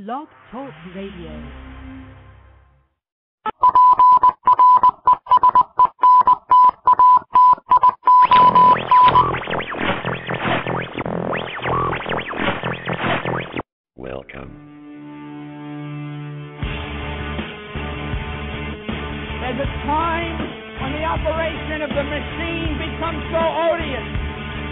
Blog Talk Radio. Welcome. There's a time when the operation of the machine becomes so odious,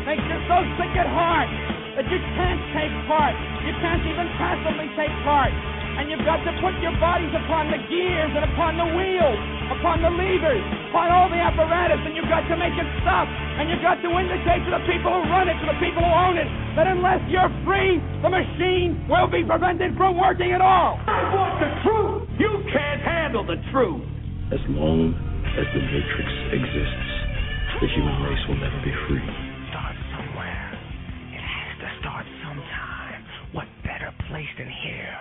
makes you so sick at heart that you can't take part. You can't even passively take part. And you've got to put your bodies upon the gears and upon the wheels, upon the levers, upon all the apparatus, and you've got to make it stop. And you've got to indicate to the people who run it, to the people who own it, that unless you're free, the machine will be prevented from working at all. I want the truth. You can't handle the truth. As long as the Matrix exists, the human race will never be free. Start somewhere. It has to start sometime. What better place than here?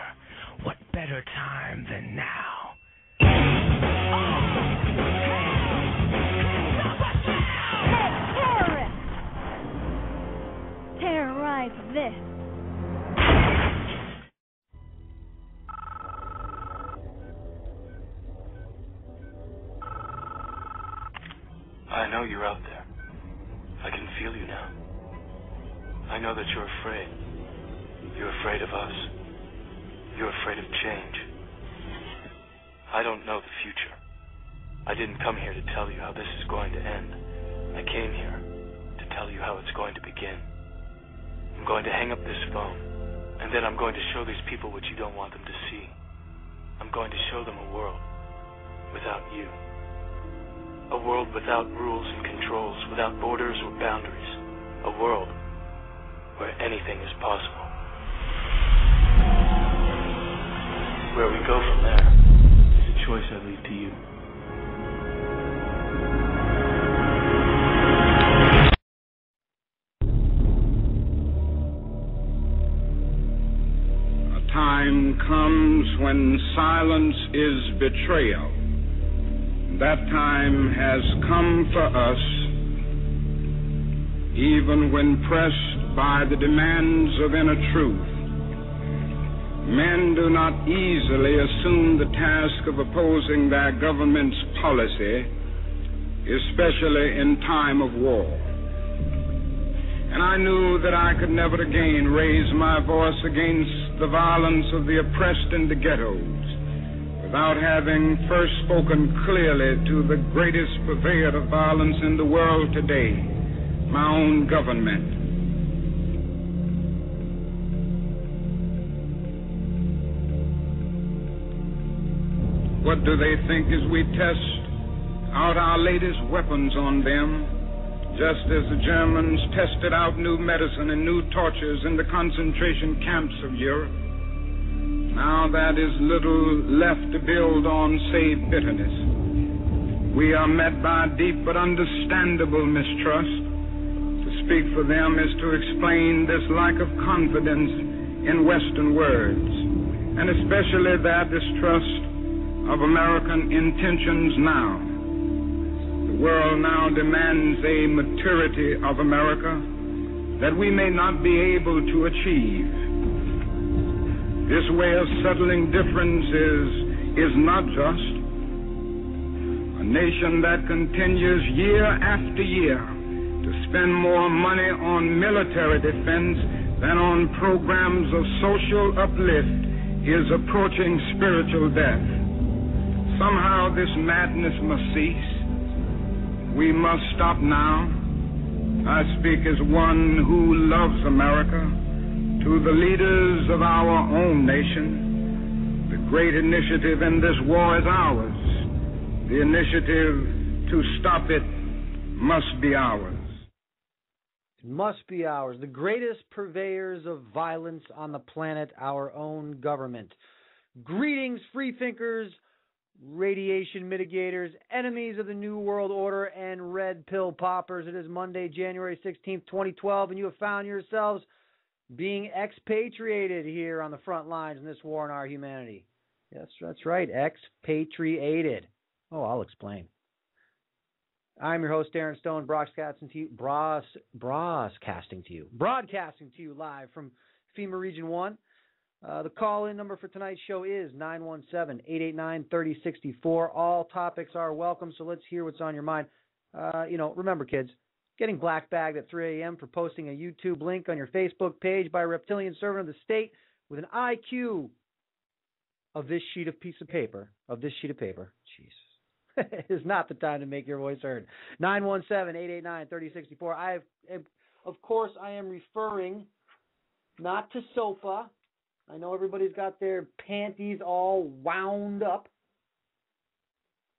What better time than now? Terrorists! Terrorize this. I know you're out there. I can feel you now. I know that you're afraid. You're afraid of us. You're afraid of change. I don't know the future. I didn't come here to tell you how this is going to end. I came here to tell you how it's going to begin. I'm going to hang up this phone, and then I'm going to show these people what you don't want them to see. I'm going to show them a world without you. A world without rules and controls, without borders or boundaries. A world where anything is possible. Where we go from there is a choice I leave to you. A time comes when silence is betrayal. That time has come for us, even when pressed by the demands of inner truth. Men do not easily assume the task of opposing their government's policy, especially in time of war. And I knew that I could never again raise my voice against the violence of the oppressed in the ghettos without having first spoken clearly to the greatest purveyor of violence in the world today, my own government. What do they think as we test out our latest weapons on them, just as the Germans tested out new medicine and new tortures in the concentration camps of Europe? Now that is little left to build on save bitterness. We are met by deep but understandable mistrust. To speak for them is to explain this lack of confidence in Western words, and especially that distrust of American intentions now. The world now demands a maturity of America that we may not be able to achieve. This way of settling differences is not just. A nation that continues year after year to spend more money on military defense than on programs of social uplift is approaching spiritual death. Somehow this madness must cease. We must stop now. I speak as one who loves America. To the leaders of our own nation, the great initiative in this war is ours. The initiative to stop it must be ours. It must be ours. The greatest purveyors of violence on the planet, our own government. Greetings, free thinkers, radiation mitigators, enemies of the New World Order, and red pill poppers. It is Monday, January 16th, 2012, and you have found yourselves being expatriated here on the front lines in this war on our humanity. Yes, that's right, expatriated. Oh, I'll explain. I'm your host, Aaron Stone, broadcasting to you live from FEMA Region 1. The call-in number for tonight's show is 917-889-3064. All topics are welcome, so let's hear what's on your mind. Remember, kids, getting black bagged at 3 a.m. for posting a YouTube link on your Facebook page by a reptilian servant of the state with an IQ of this sheet of paper. Jesus. Is not the time to make your voice heard. 917-889-3064. Of course, I am referring not to SOPA. I know everybody's got their panties all wound up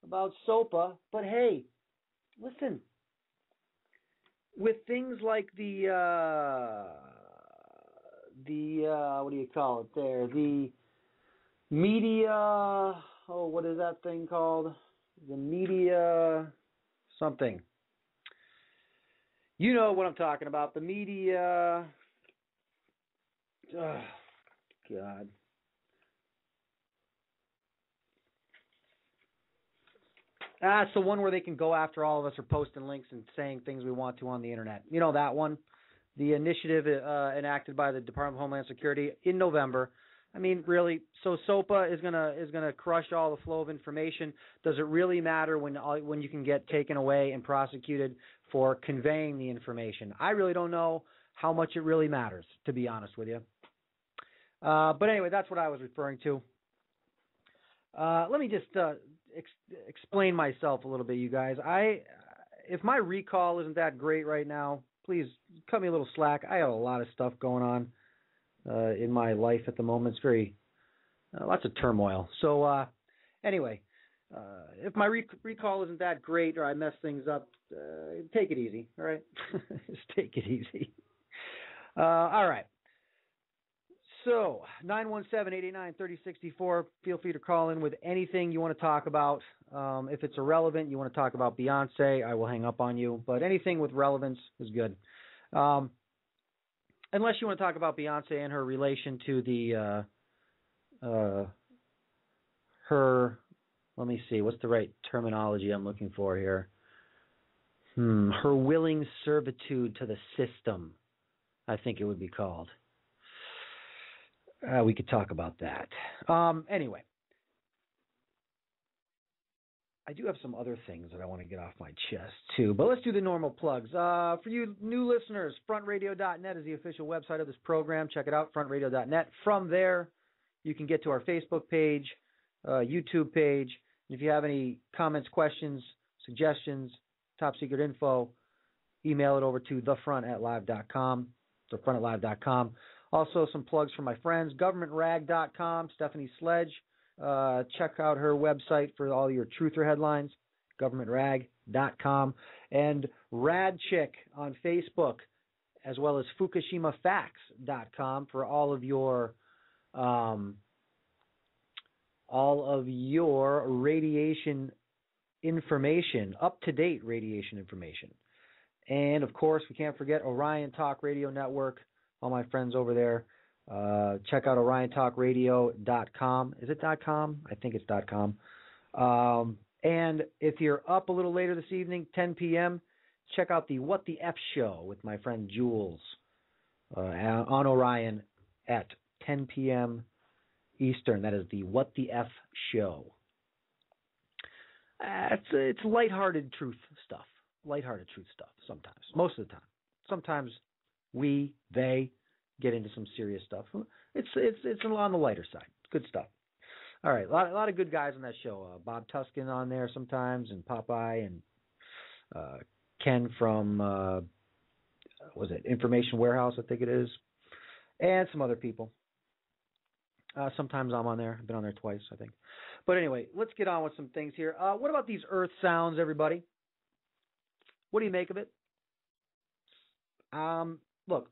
about SOPA, but hey, listen. With things like the what do you call it there? The media. What is that thing called? The media something. You know what I'm talking about. The media. Oh, God. It's the one where they can go after all of us for posting links and saying things we want to on the internet. You know that one? The initiative enacted by the Department of Homeland Security in November. I mean, really, so SOPA is gonna crush all the flow of information. Does it really matter when you can get taken away and prosecuted for conveying the information? I really don't know how much it really matters, to be honest with you. But anyway, that's what I was referring to. Let me just explain myself a little bit, you guys. If my recall isn't that great right now, please cut me a little slack. I have a lot of stuff going on in my life at the moment. It's very lots of turmoil. So anyway, if my recall isn't that great or I mess things up, take it easy. All right, just take it easy. All right. So, 917-889-3064, feel free to call in with anything you want to talk about. If it's irrelevant, you want to talk about Beyonce, I will hang up on you. But anything with relevance is good. Unless you want to talk about Beyonce and her relation to the, let me see, what's the right terminology I'm looking for here? Her willing servitude to the system, I think it would be called. We could talk about that. Anyway, I do have some other things that I want to get off my chest, too. But let's do the normal plugs. For you new listeners, frontradio.net is the official website of this program. Check it out, frontradio.net. From there, you can get to our Facebook page, YouTube page. And if you have any comments, questions, suggestions, top secret info, email it over to thefront@live.com, thefront@live.com. Also, some plugs from my friends, governmentrag.com, Stephanie Sledge. Check out her website for all your truther headlines, governmentrag.com. And Radchick on Facebook, as well as fukushimafacts.com for all of your radiation information, up-to-date radiation information. And, of course, we can't forget Orion Talk Radio Network. All my friends over there, check out oriontalkradio.com. Is it .com? I think it's .com. And if you're up a little later this evening, 10 p.m., check out the What the F Show with my friend Jules on Orion at 10 p.m. Eastern. That is the What the F Show. It's lighthearted truth stuff. Lighthearted truth stuff sometimes. Most of the time. Sometimes they get into some serious stuff. It's on the lighter side. Good stuff. All right, a lot of good guys on that show. Bob Tuskin on there sometimes, and Popeye, and Ken from was it Information Warehouse? I think it is, and some other people. Sometimes I'm on there. I've been on there twice, I think. But anyway, let's get on with some things here. What about these Earth sounds, everybody? What do you make of it? Look,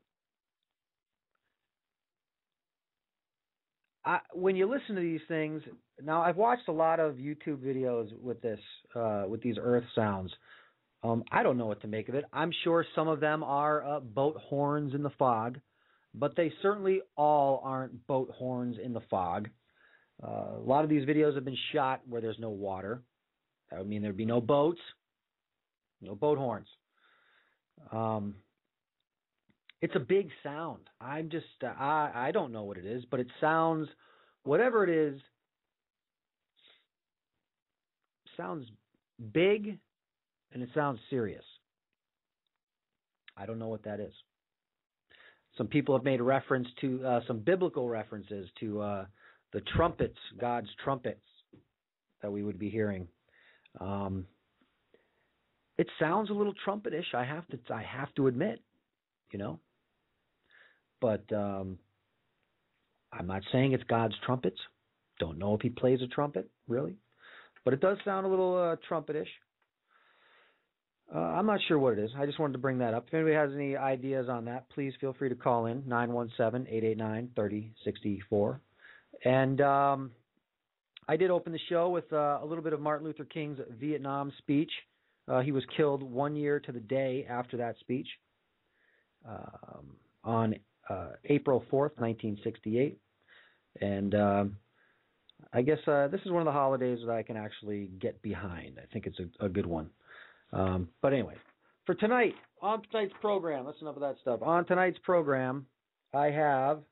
when you listen to these things, now I've watched a lot of YouTube videos with these Earth sounds. I don't know what to make of it. I'm sure some of them are boat horns in the fog, but they certainly all aren't boat horns in the fog. A lot of these videos have been shot where there's no water. That would mean there'd be no boats, no boat horns. It's a big sound. I'm just, I don't know what it is, but it sounds, whatever it is, sounds big and it sounds serious. I don't know what that is. Some people have made reference to some biblical references to the trumpets, God's trumpets that we would be hearing. It sounds a little trumpetish. I have to admit, you know. But I'm not saying it's God's trumpets. Don't know if he plays a trumpet, really. But it does sound a little trumpetish. I'm not sure what it is. I just wanted to bring that up. If anybody has any ideas on that, please feel free to call in, 917-889-3064. And I did open the show with a little bit of Martin Luther King's Vietnam speech. He was killed 1 year to the day after that speech on April 4th, 1968. And I guess this is one of the holidays that I can actually get behind. I think it's a good one. But anyway, for tonight, on tonight's program, that's enough of that stuff. On tonight's program, I have,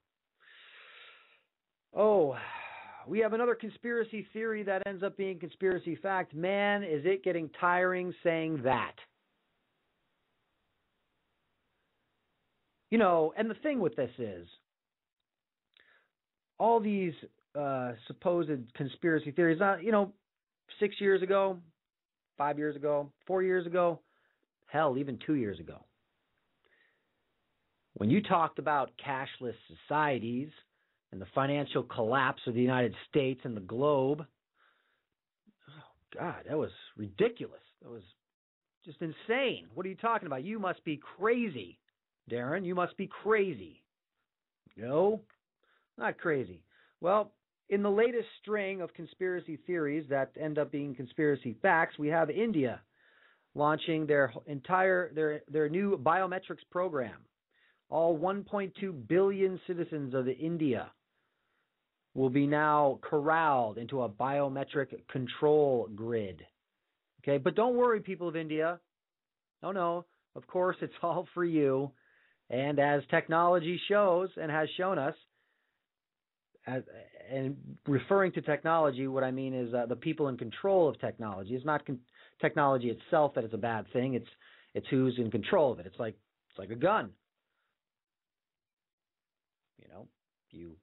we have another conspiracy theory that ends up being conspiracy fact. Man, is it getting tiring saying that. You know, and the thing with this is, all these supposed conspiracy theories, 6 years ago, 5 years ago, 4 years ago, hell, even 2 years ago. When you talked about cashless societies and the financial collapse of the United States and the globe, oh God, that was ridiculous. That was just insane. What are you talking about? You must be crazy, Darren. You must be crazy. No, not crazy. Well, in the latest string of conspiracy theories that end up being conspiracy facts, we have India launching their new biometrics program. All 1.2 billion citizens of India will be now corralled into a biometric control grid. Okay, but don't worry, people of India. No, of course it's all for you. And as technology shows and has shown us, and referring to technology, what I mean is the people in control of technology. It's not technology itself that is a bad thing. It's who's in control of it. It's like a gun. You know, if you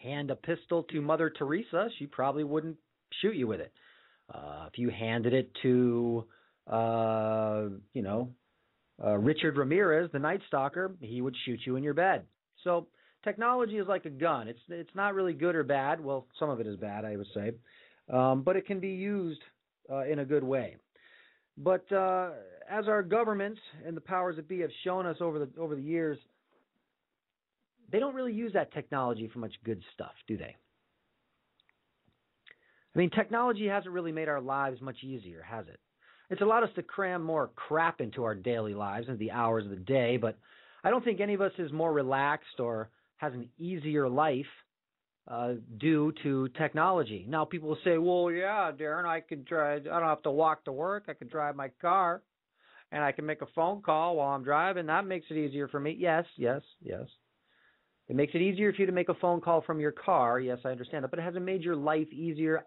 hand a pistol to Mother Teresa, she probably wouldn't shoot you with it. If you handed it to, Richard Ramirez, the Night Stalker, he would shoot you in your bed. So technology is like a gun. It's not really good or bad. Well, some of it is bad, I would say, but it can be used in a good way. But as our governments and the powers that be have shown us over the years, they don't really use that technology for much good stuff, do they? I mean, technology hasn't really made our lives much easier, has it? It's allowed us to cram more crap into our daily lives and the hours of the day, but I don't think any of us is more relaxed or has an easier life due to technology. Now, people will say, well, yeah, Darren, I don't have to walk to work. I can drive my car, and I can make a phone call while I'm driving. That makes it easier for me. Yes. It makes it easier for you to make a phone call from your car. Yes, I understand that, but it hasn't made your life easier.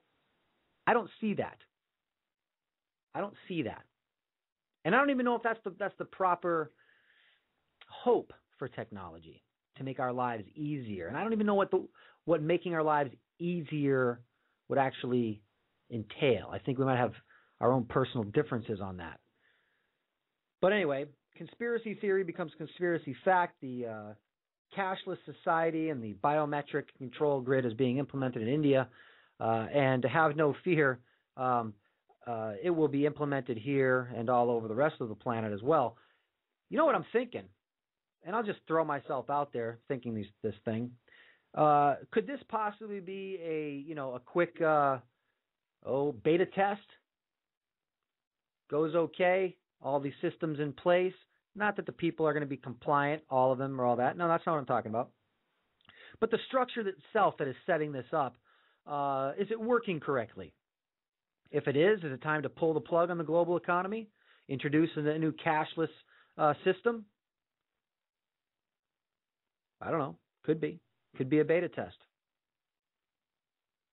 I don't see that. And I don't even know if that's the proper hope for technology, to make our lives easier. And I don't even know what making our lives easier would actually entail. I think we might have our own personal differences on that. But anyway, conspiracy theory becomes conspiracy fact. The cashless society and the biometric control grid is being implemented in India. And to have no fear, it will be implemented here and all over the rest of the planet as well. You know what I'm thinking? And I'll just throw myself out there thinking this thing. Could this possibly be a quick beta test? Goes okay, all these systems in place. Not that the people are going to be compliant, all of them or all that. No, that's not what I'm talking about. But the structure itself that is setting this up, is it working correctly? If it is it time to pull the plug on the global economy, introduce a new cashless system? I don't know. Could be. Could be a beta test.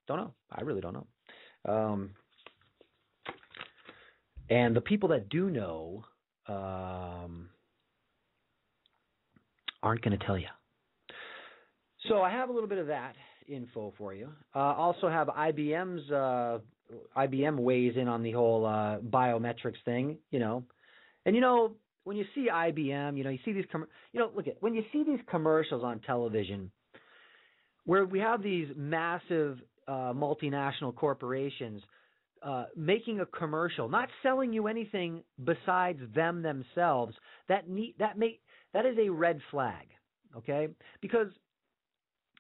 Don't know. I really don't know. And the people that do know aren't going to tell you. So I have a little bit of that info for you. Also have IBM weighs in on the whole biometrics thing, And when you see IBM, you see these when you see these commercials on television where we have these massive multinational corporations making a commercial, not selling you anything besides themselves, that is a red flag, okay? Because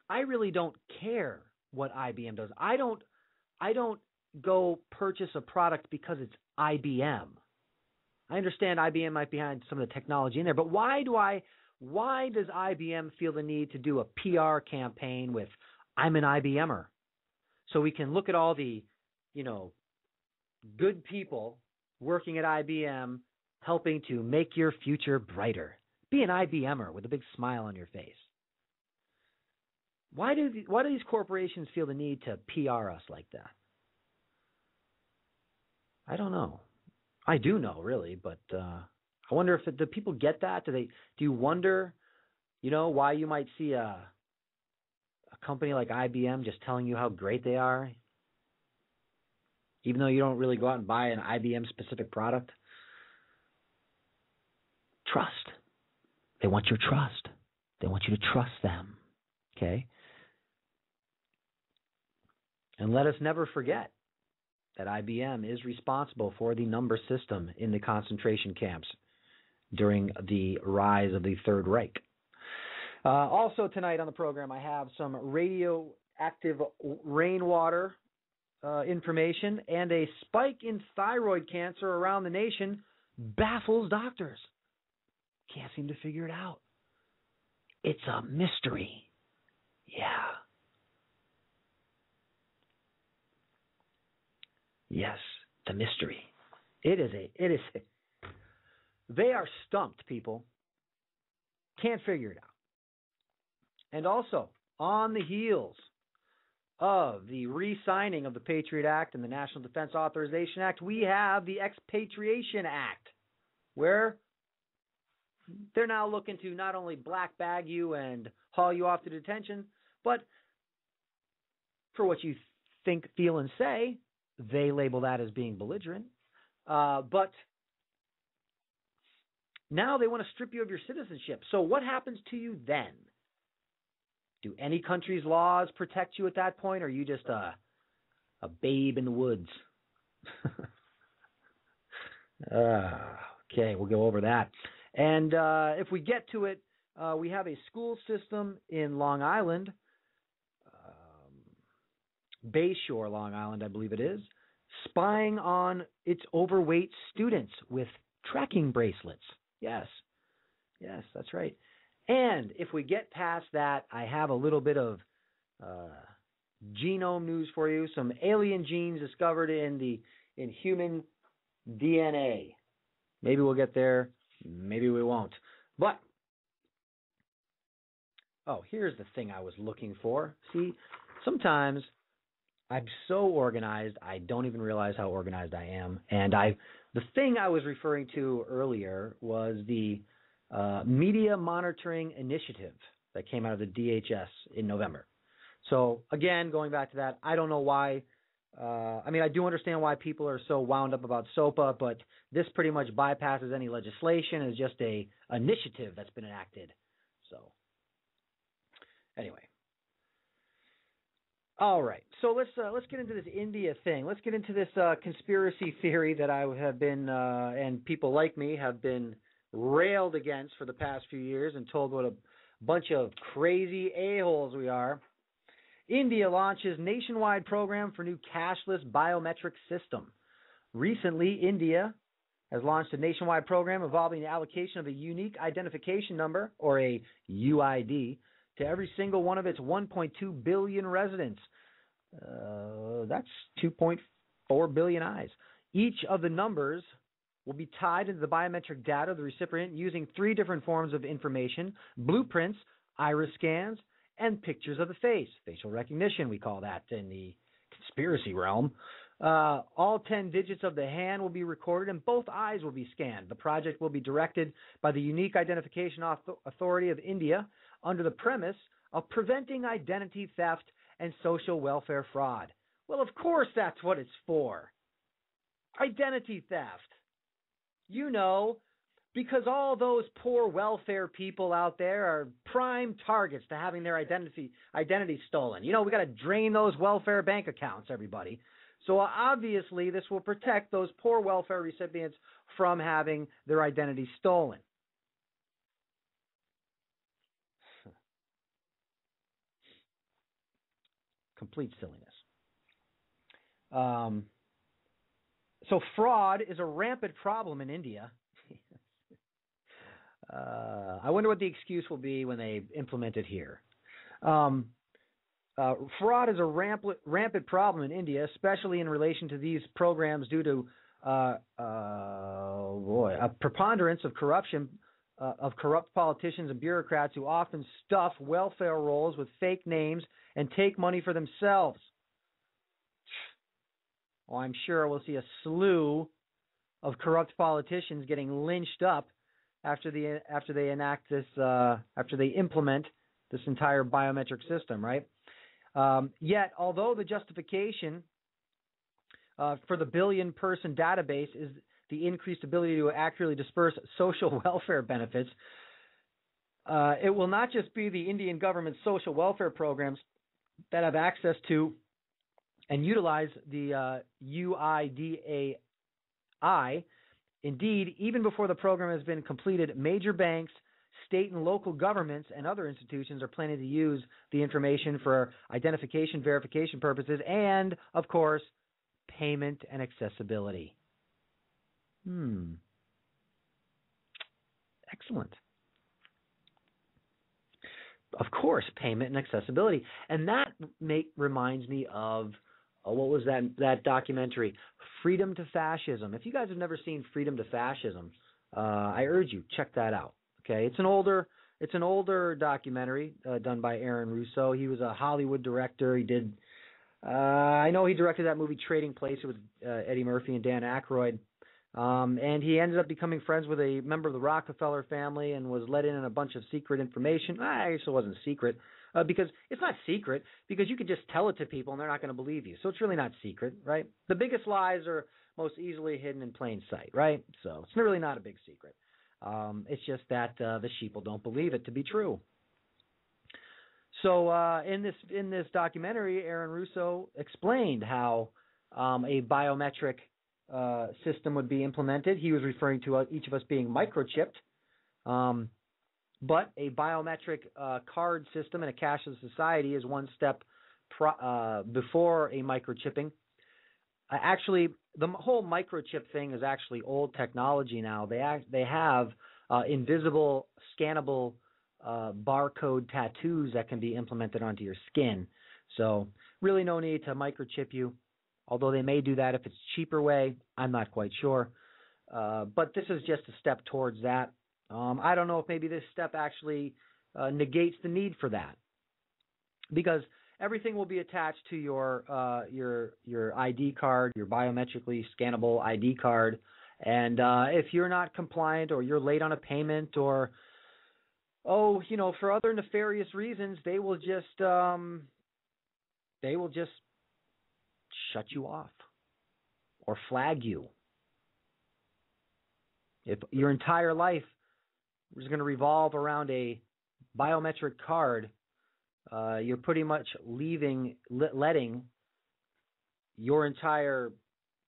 I really don't care what IBM does. I don't go purchase a product because it's IBM. I understand IBM might be behind some of the technology in there, but why does IBM feel the need to do a PR campaign with I'm an IBMer? So we can look at all the, good people working at IBM helping to make your future brighter. Be an IBMer with a big smile on your face. Why do these corporations feel the need to PR us like that? I don't know. I do know, really, but I wonder if do people get that? Do you wonder, why you might see a company like IBM just telling you how great they are, even though you don't really go out and buy an IBM specific product? Trust. They want your trust. They want you to trust them. Okay? And let us never forget that IBM is responsible for the number system in the concentration camps during the rise of the Third Reich. Also tonight on the program, I have some radioactive rainwater information, and a spike in thyroid cancer around the nation baffles doctors. Can't seem to figure it out. It's a mystery. Yeah. Yes, the mystery. It is. They are stumped, people. Can't figure it out. And also, on the heels of the re-signing of the Patriot Act and the National Defense Authorization Act, we have the Expatriation Act, where they're now looking to not only black bag you and haul you off to detention, but for what you think, feel, and say, they label that as being belligerent. But now they want to strip you of your citizenship. So what happens to you then? Do any country's laws protect you at that point, or are you just a babe in the woods? Okay, we'll go over that. And if we get to it, we have a school system in Long Island, Bayshore, Long Island, I believe it is, spying on its overweight students with tracking bracelets. Yes, that's right. And if we get past that, I have a little bit of genome news for you. Some alien genes discovered in human DNA. Maybe we'll get there. Maybe we won't. But, here's the thing I was looking for. See, sometimes I'm so organized, I don't even realize how organized I am. And the thing I was referring to earlier was the Media Monitoring Initiative that came out of the DHS in November. So, again, going back to that, I don't know why. I do understand why people are so wound up about SOPA, but this pretty much bypasses any legislation. It's just a initiative that's been enacted. So, anyway. All right. So let's get into this India thing. Let's get into this conspiracy theory that I have been and people like me have been railed against for the past few years and told what a bunch of crazy a-holes we are. India launches nationwide program for new cashless biometric system. Recently, India has launched a nationwide program involving the allocation of a unique identification number, or a UID, to every single one of its 1.2 billion residents. That's 2.4 billion eyes. Each of the numbers will be tied into the biometric data of the recipient using 3 different forms of information: blueprints, iris scans, and pictures of the face. Facial recognition, we call that in the conspiracy realm. All 10 digits of the hand will be recorded and both eyes will be scanned. The project will be directed by the Unique Identification Authority of India under the premise of preventing identity theft and social welfare fraud. Well, of course that's what it's for. Identity theft. You know, because all those poor welfare people out there are prime targets to having their identity stolen. You know, we got to drain those welfare bank accounts, everybody. So obviously this will protect those poor welfare recipients from having their identity stolen. Complete silliness. So fraud is a rampant problem in India. I wonder what the excuse will be when they implement it here. Fraud is a rampant problem in India, especially in relation to these programs due to a preponderance of corruption, of corrupt politicians and bureaucrats who often stuff welfare rolls with fake names and take money for themselves. Well, I'm sure we'll see a slew of corrupt politicians getting lynched up after they enact this, after they implement this entire biometric system, right? Yet, although the justification for the billion-person database is the increased ability to accurately disperse social welfare benefits, it will not just be the Indian government's social welfare programs that have access to and utilize the UIDAI. Indeed, even before the program has been completed, major banks, state and local governments, and other institutions are planning to use the information for identification, verification purposes, and, of course, payment and accessibility. Excellent. Of course, payment and accessibility. And that reminds me of, what was that documentary, Freedom to Fascism. If you guys have never seen Freedom to Fascism, I urge you, check that out. Okay, it's an older documentary done by Aaron Russo. He was a Hollywood director. He did, I know he directed that movie Trading Places with Eddie Murphy and Dan Aykroyd. And he ended up becoming friends with a member of the Rockefeller family and was let in on a bunch of secret information. I guess it wasn't secret because it's not secret because you could just tell it to people and they're not going to believe you. So it's really not secret, right? The biggest lies are most easily hidden in plain sight, right? So it's really not a big secret. It's just that the sheeple don't believe it to be true. So in this documentary, Aaron Russo explained how a biometric system would be implemented. He was referring to each of us being microchipped, but a biometric card system in a cashless society is one step before a microchipping. Actually, the whole microchip thing is actually old technology now. They have invisible, scannable barcode tattoos that can be implemented onto your skin. So really no need to microchip you. Although they may do that if it's a cheaper way, I'm not quite sure. But this is just a step towards that. I don't know if maybe this step actually negates the need for that, because everything will be attached to your ID card, your biometrically scannable ID card. And if you're not compliant or you're late on a payment or for other nefarious reasons, they will just shut you off or flag you. If your entire life is going to revolve around a biometric card, you're pretty much letting your entire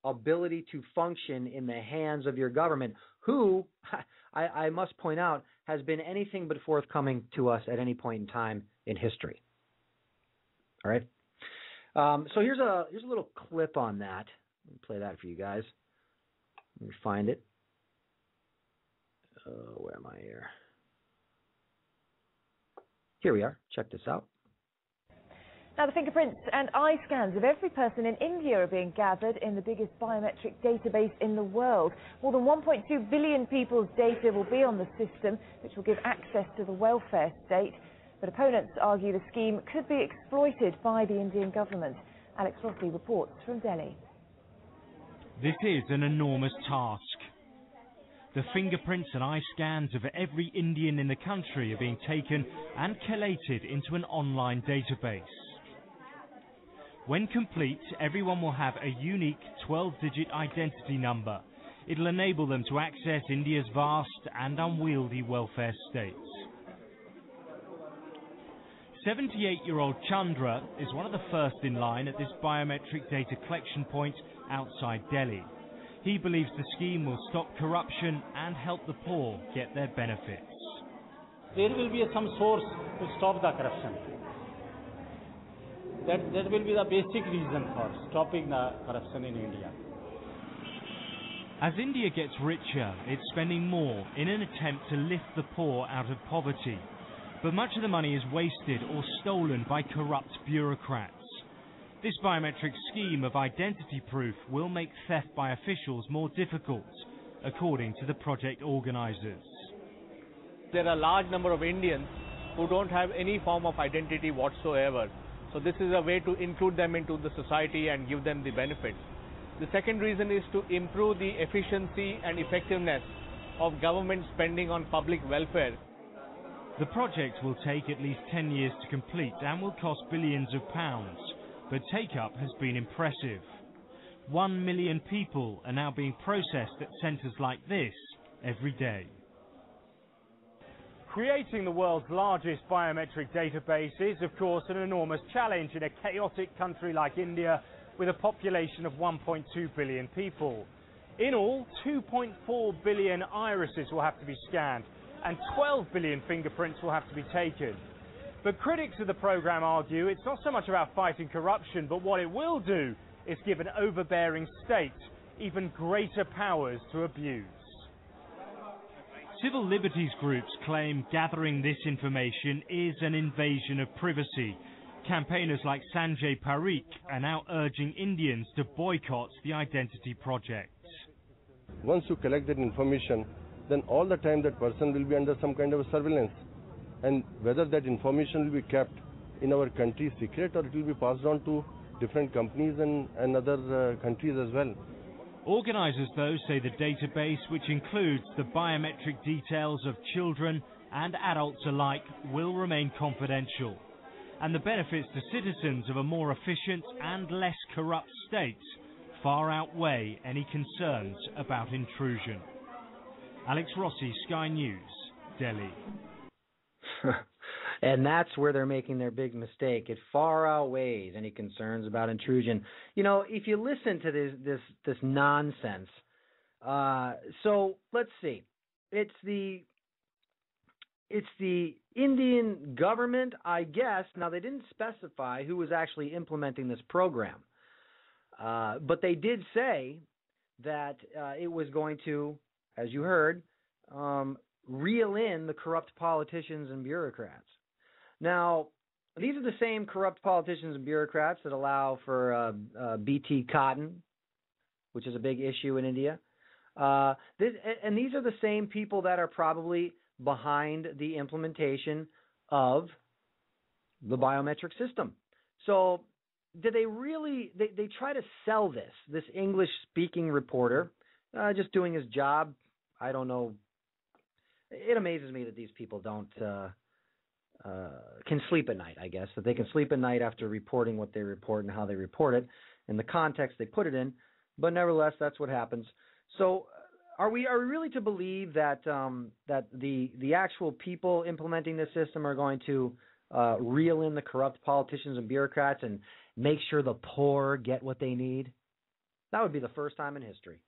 ability to function in the hands of your government, who, I must point out, has been anything but forthcoming to us at any point in time in history. All right? So here's a little clip on that. Let me play that for you guys. Let me find it. Where am I here? Here we are. Check this out. Now, the fingerprints and eye scans of every person in India are being gathered in the biggest biometric database in the world. More than 1.2 billion people's data will be on the system, which will give access to the welfare state. But opponents argue the scheme could be exploited by the Indian government. Alex Rossi reports from Delhi. This is an enormous task. The fingerprints and eye scans of every Indian in the country are being taken and collated into an online database. When complete, everyone will have a unique 12-digit identity number. It'll enable them to access India's vast and unwieldy welfare state. 78-year-old Chandra is one of the first in line at this biometric data collection point outside Delhi. He believes the scheme will stop corruption and help the poor get their benefits. There will be some source to stop the corruption. That will be the basic reason for stopping the corruption in India. As India gets richer, it's spending more in an attempt to lift the poor out of poverty. But much of the money is wasted or stolen by corrupt bureaucrats. This biometric scheme of identity proof will make theft by officials more difficult, according to the project organizers. There are a large number of Indians who don't have any form of identity whatsoever. So this is a way to include them into the society and give them the benefits. The second reason is to improve the efficiency and effectiveness of government spending on public welfare. The project will take at least 10 years to complete and will cost billions of pounds, but take-up has been impressive. 1 million people are now being processed at centres like this every day. Creating the world's largest biometric database is, of course, an enormous challenge in a chaotic country like India with a population of 1.2 billion people. In all, 2.4 billion irises will have to be scanned and 12 billion fingerprints will have to be taken. But critics of the programme argue it's not so much about fighting corruption, but what it will do is give an overbearing state even greater powers to abuse. Civil liberties groups claim gathering this information is an invasion of privacy. Campaigners like Sanjay Parikh are now urging Indians to boycott the identity project. Once you collect that information, then all the time that person will be under some kind of surveillance. And whether that information will be kept in our country secret or it will be passed on to different companies and other countries as well. Organisers, though, say the database, which includes the biometric details of children and adults alike, will remain confidential. And the benefits to citizens of a more efficient and less corrupt state far outweigh any concerns about intrusion. Alex Rossi, Sky News, Delhi. And that's where they're making their big mistake. It far outweighs any concerns about intrusion. You know, if you listen to this nonsense, so let's see. It's the Indian government, I guess. Now, they didn't specify who was actually implementing this program, but they did say that it was going to, as you heard, reel in the corrupt politicians and bureaucrats. Now, these are the same corrupt politicians and bureaucrats that allow for BT cotton, which is a big issue in India. And these are the same people that are probably behind the implementation of the biometric system. So did they really, they try to sell this English-speaking reporter, just doing his job. I don't know. It amazes me that these people don't can sleep at night, I guess, that they can sleep at night after reporting what they report and how they report it and the context they put it in. But nevertheless, that's what happens. So are we really to believe that that the actual people implementing this system are going to reel in the corrupt politicians and bureaucrats and make sure the poor get what they need? That would be the first time in history.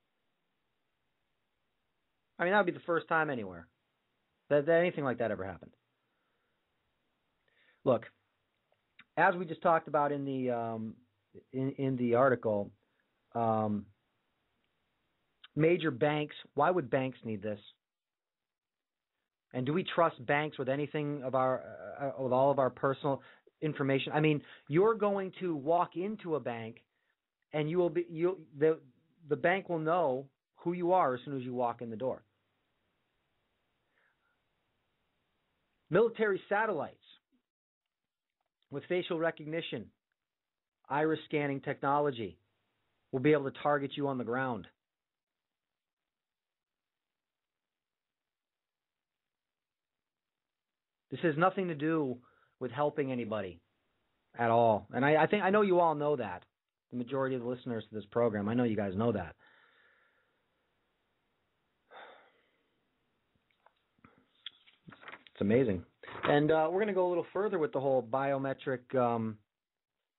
I mean, that would be the first time anywhere that anything like that ever happened. Look, as we just talked about in the article, major banks. Why would banks need this? And do we trust banks with anything of with all of our personal information? I mean, you're going to walk into a bank, and the bank will know who you are as soon as you walk in the door. Military satellites with facial recognition, iris scanning technology, we'll be able to target you on the ground. This has nothing to do with helping anybody at all. And I know you all know that. The majority of the listeners to this program, I know you guys know that. It's amazing. And we're going to go a little further with the whole biometric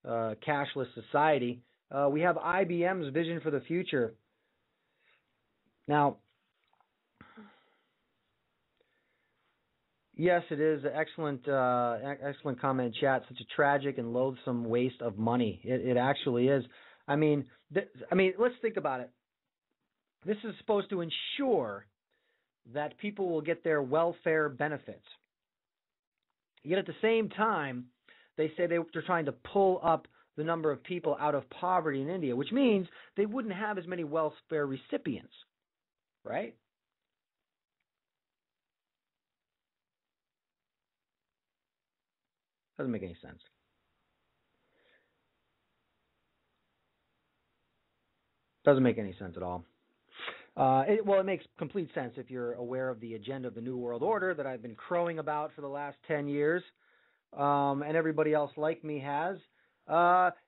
cashless society. We have IBM's vision for the future. Now, yes, it is an excellent comment in chat. Such a tragic and loathsome waste of money. It actually is. I mean, let's think about it. This is supposed to ensure that people will get their welfare benefits. Yet at the same time, they say they're trying to pull up the number of people out of poverty in India, which means they wouldn't have as many welfare recipients, right? Doesn't make any sense. Doesn't make any sense at all. It makes complete sense if you're aware of the agenda of the New World Order that I've been crowing about for the last 10 years, and everybody else like me has.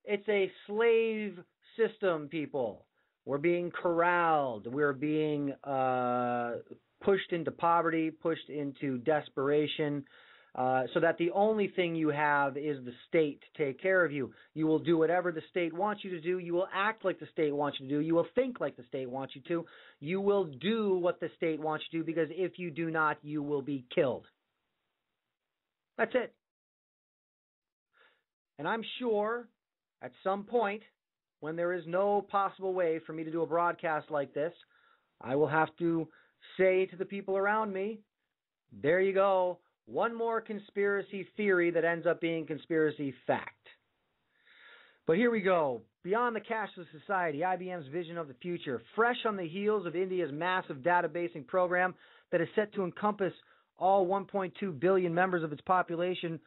It's a slave system, people. We're being corralled. We're being pushed into poverty, pushed into desperation, so that the only thing you have is the state to take care of you. You will do whatever the state wants you to do. You will act like the state wants you to do. You will think like the state wants you to. You will do what the state wants you to do, because if you do not, you will be killed. That's it. And I'm sure at some point, when there is no possible way for me to do a broadcast like this, I will have to say to the people around me, there you go. One more conspiracy theory that ends up being conspiracy fact. But here we go. Beyond the cashless society, IBM's vision of the future, fresh on the heels of India's massive databasing program that is set to encompass all 1.2 billion members of its population.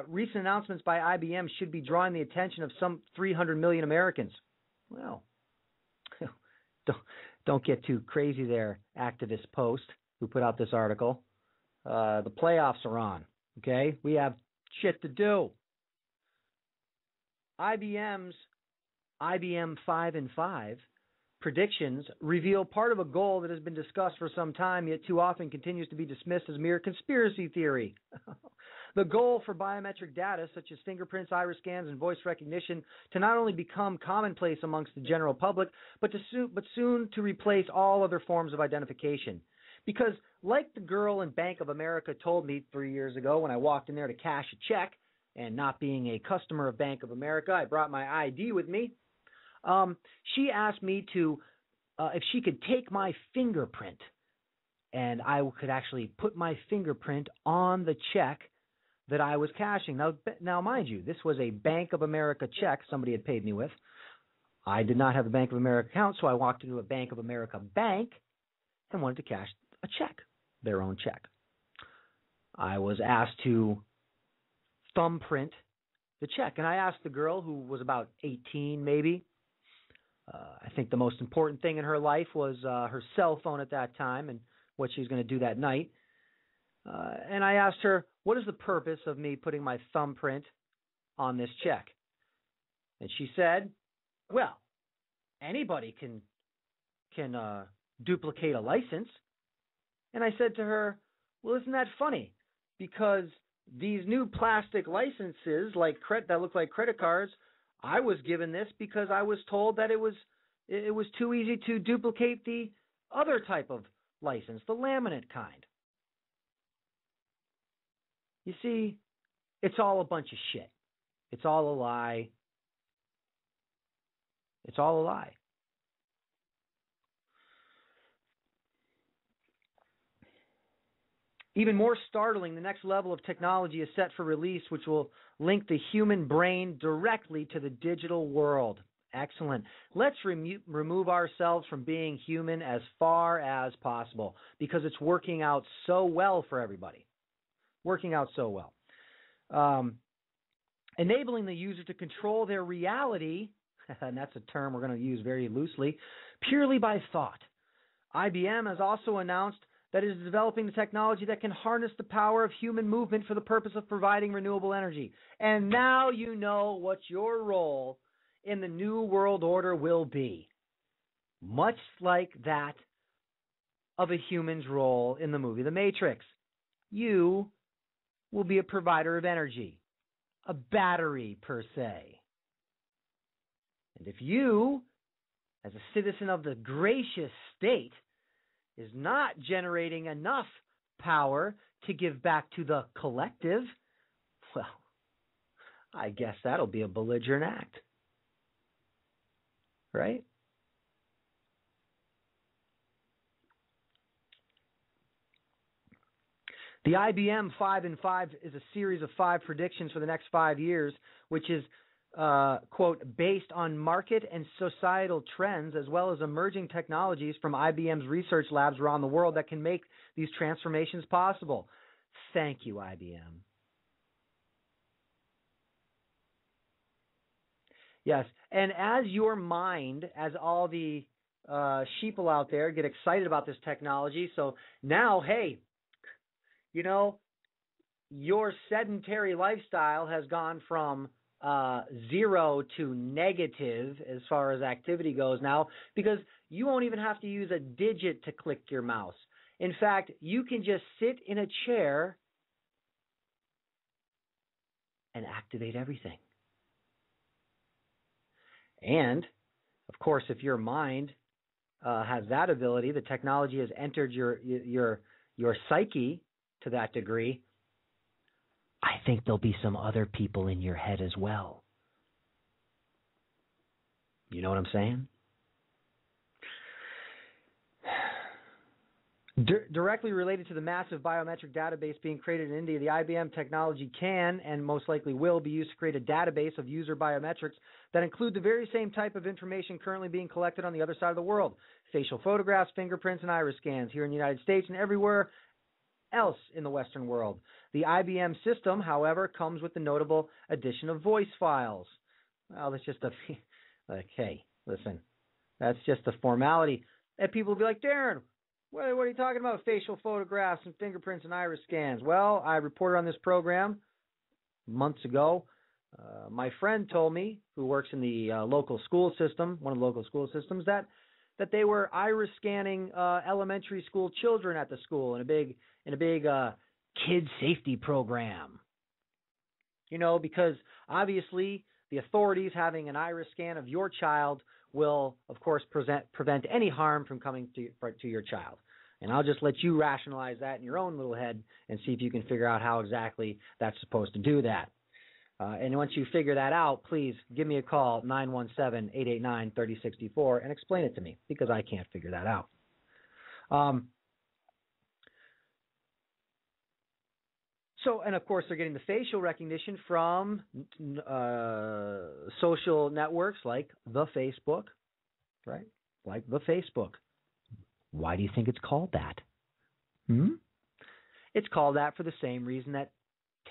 Recent announcements by IBM should be drawing the attention of some 300 million Americans. Well, don't get too crazy there, Activist Post, who put out this article. The playoffs are on, okay? We have shit to do. IBM's IBM 5 and 5 predictions reveal part of a goal that has been discussed for some time, yet too often continues to be dismissed as mere conspiracy theory. The goal for biometric data, such as fingerprints, iris scans, and voice recognition, to not only become commonplace amongst the general public, but soon to replace all other forms of identification. Because, like the girl in Bank of America told me 3 years ago when I walked in there to cash a check, and not being a customer of Bank of America, I brought my ID with me. She asked me to, if she could take my fingerprint, and I could actually put my fingerprint on the check that I was cashing. Now, mind you, this was a Bank of America check somebody had paid me with. I did not have a Bank of America account, so I walked into a Bank of America bank and wanted to cash a check, their own check. I was asked to thumbprint the check, and I asked the girl, who was about 18 maybe. I think the most important thing in her life was her cell phone at that time and what she was going to do that night. And I asked her, what is the purpose of me putting my thumbprint on this check? And she said, well, anybody can duplicate a license. And I said to her, well, isn't that funny? Because these new plastic licenses that look like credit cards, I was given this because I was told that it was too easy to duplicate the other type of license, the laminate kind. You see, it's all a bunch of shit. It's all a lie. It's all a lie. Even more startling, the next level of technology is set for release, which will link the human brain directly to the digital world. Excellent. Let's remove ourselves from being human as far as possible, because it's working out so well for everybody. Working out so well. enabling the user to control their reality, and that's a term we're going to use very loosely, purely by thought. IBM has also announced that it is developing the technology that can harness the power of human movement for the purpose of providing renewable energy. And now you know what your role in the new world order will be. Much like that of a human's role in the movie The Matrix. You will be a provider of energy, a battery per se. And if you, as a citizen of the gracious state, is not generating enough power to give back to the collective, well, I guess that'll be a belligerent act. Right? The IBM 5 in 5 is a series of 5 predictions for the next 5 years, which is, quote, based on market and societal trends as well as emerging technologies from IBM's research labs around the world that can make these transformations possible. Thank you, IBM. Yes, and as your mind, as all the sheeple out there get excited about this technology, so now, hey, you know, your sedentary lifestyle has gone from 0 to negative as far as activity goes now, because you won't even have to use a digit to click your mouse. In fact, you can just sit in a chair and activate everything. And, of course, if your mind has that ability, the technology has entered your psyche to that degree, I think there'll be some other people in your head as well. You know what I'm saying? Directly related to the massive biometric database being created in India, the IBM technology can and most likely will be used to create a database of user biometrics that include the very same type of information currently being collected on the other side of the world. Facial photographs, fingerprints, and iris scans here in the United States and everywhere else in the Western world. The IBM system, however, comes with the notable addition of voice files. Well, that's just like, hey, listen, that's just a formality. And people will be like, Darren, what are you talking about? Facial photographs and fingerprints and iris scans. Well, I reported on this program months ago. My friend told me, who works in the local school system, one of the local school systems, that they were iris scanning elementary school children at the school in a big kid safety program. You know, because obviously the authorities having an iris scan of your child will, of course, prevent any harm from coming to your child. And I'll just let you rationalize that in your own little head and see if you can figure out how exactly that's supposed to do that. And once you figure that out, please give me a call, 917-889-3064, and explain it to me, because I can't figure that out. And of course, they're getting the facial recognition from social networks like the Facebook, right? Like the Facebook. Why do you think it's called that? It's called that for the same reason that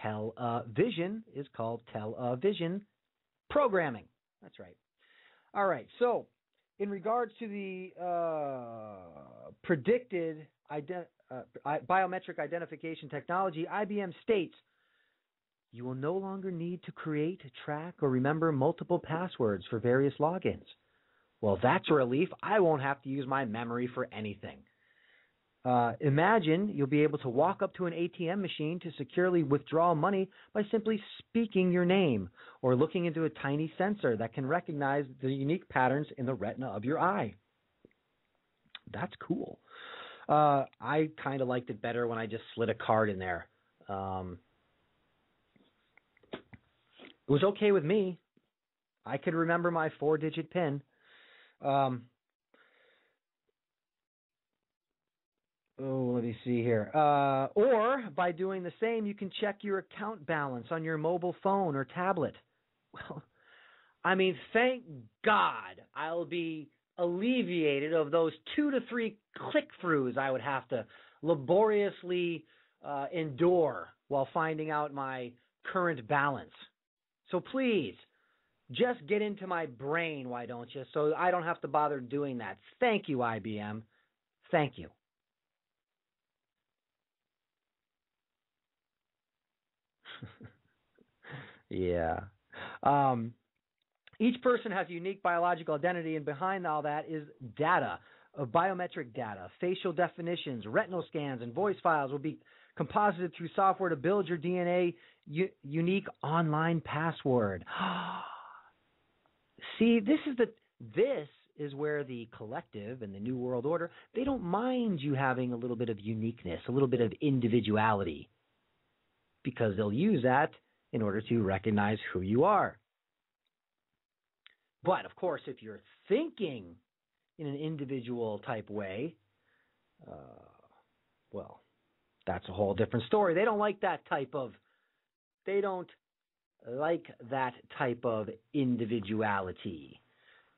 television is called television programming. That's right. All right. So, in regards to the predicted biometric identification technology, IBM states, you will no longer need to create, track, or remember multiple passwords for various logins. Well, that's a relief. I won't have to use my memory for anything. Imagine you'll be able to walk up to an ATM machine to securely withdraw money by simply speaking your name or looking into a tiny sensor that can recognize the unique patterns in the retina of your eye. That's cool. I kind of liked it better when I just slid a card in there. It was okay with me. I could remember my 4-digit PIN. Let me see here. Or by doing the same, you can check your account balance on your mobile phone or tablet. Well, I mean, thank God I'll be alleviated of those 2 to 3 click-throughs I would have to laboriously endure while finding out my current balance. So please, just get into my brain, why don't you? So I don't have to bother doing that. Thank you, IBM. Thank you. Yeah. Each person has a unique biological identity, and behind all that is data, biometric data, facial definitions, retinal scans, and voice files will be composited through software to build your DNA unique online password. See, this is where the collective and the New World Order, they don't mind you having a little bit of uniqueness, a little bit of individuality, because they'll use that in order to recognize who you are. But, of course, if you're thinking in an individual type way, well, that's a whole different story. They don't like that type of individuality.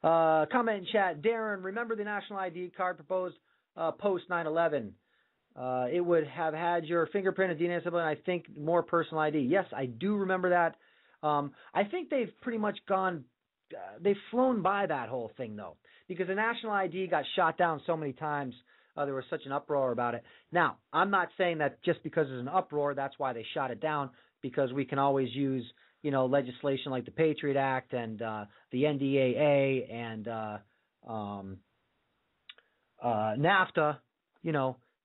Comment in chat, Darren, remember the national ID card proposed post 9/11? It would have had your fingerprint and DNA symbol, and I think more personal ID. Yes, I do remember that. I think they've pretty much they've flown by that whole thing, though, because the national ID got shot down so many times. There was such an uproar about it. Now, I'm not saying that just because there's an uproar, that's why they shot it down, because we can always use, legislation like the Patriot Act and the NDAA and NAFTA,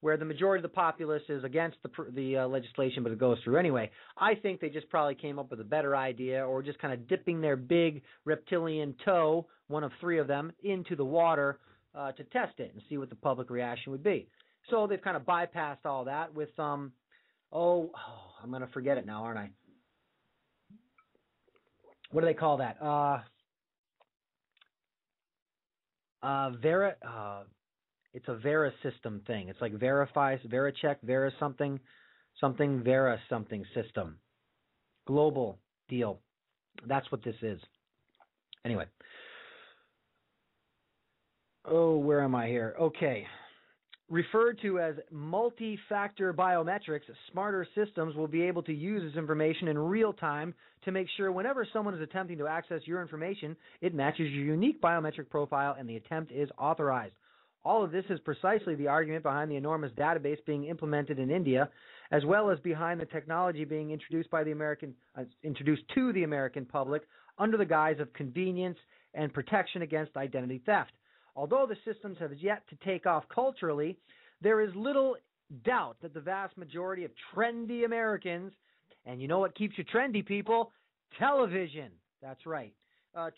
where the majority of the populace is against the legislation, but it goes through anyway. I think they just probably came up with a better idea, or just kind of dipping their big reptilian toe, one of three of them, into the water to test it and see what the public reaction would be. So they've kind of bypassed all that with I'm going to forget it now, aren't I? What do they call that? It's a Vera system thing. It's like Vericheck, Vera something system. Global deal. That's what this is. Anyway. Where am I here? Okay. Referred to as multi-factor biometrics, smarter systems will be able to use this information in real time to make sure whenever someone is attempting to access your information, it matches your unique biometric profile and the attempt is authorized. All of this is precisely the argument behind the enormous database being implemented in India, as well as behind the technology being introduced to the American public under the guise of convenience and protection against identity theft. Although the systems have yet to take off culturally, there is little doubt that the vast majority of trendy Americans, and you know what keeps you trendy, people? Television. That's right.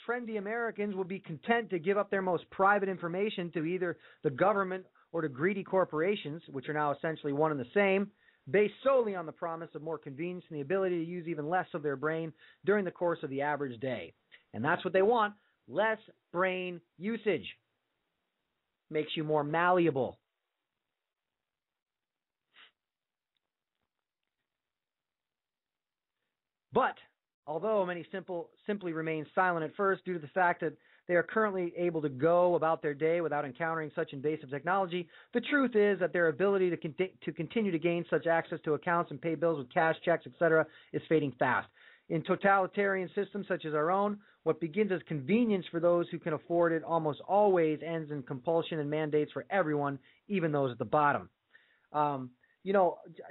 Trendy Americans will be content to give up their most private information to either the government or to greedy corporations, which are now essentially one and the same, based solely on the promise of more convenience and the ability to use even less of their brain during the course of the average day. And that's what they want, less brain usage. Makes you more malleable. But although many simply remain silent at first due to the fact that they are currently able to go about their day without encountering such invasive technology, the truth is that their ability to continue to gain such access to accounts and pay bills with cash, checks, etc., is fading fast. In totalitarian systems such as our own, what begins as convenience for those who can afford it almost always ends in compulsion and mandates for everyone, even those at the bottom.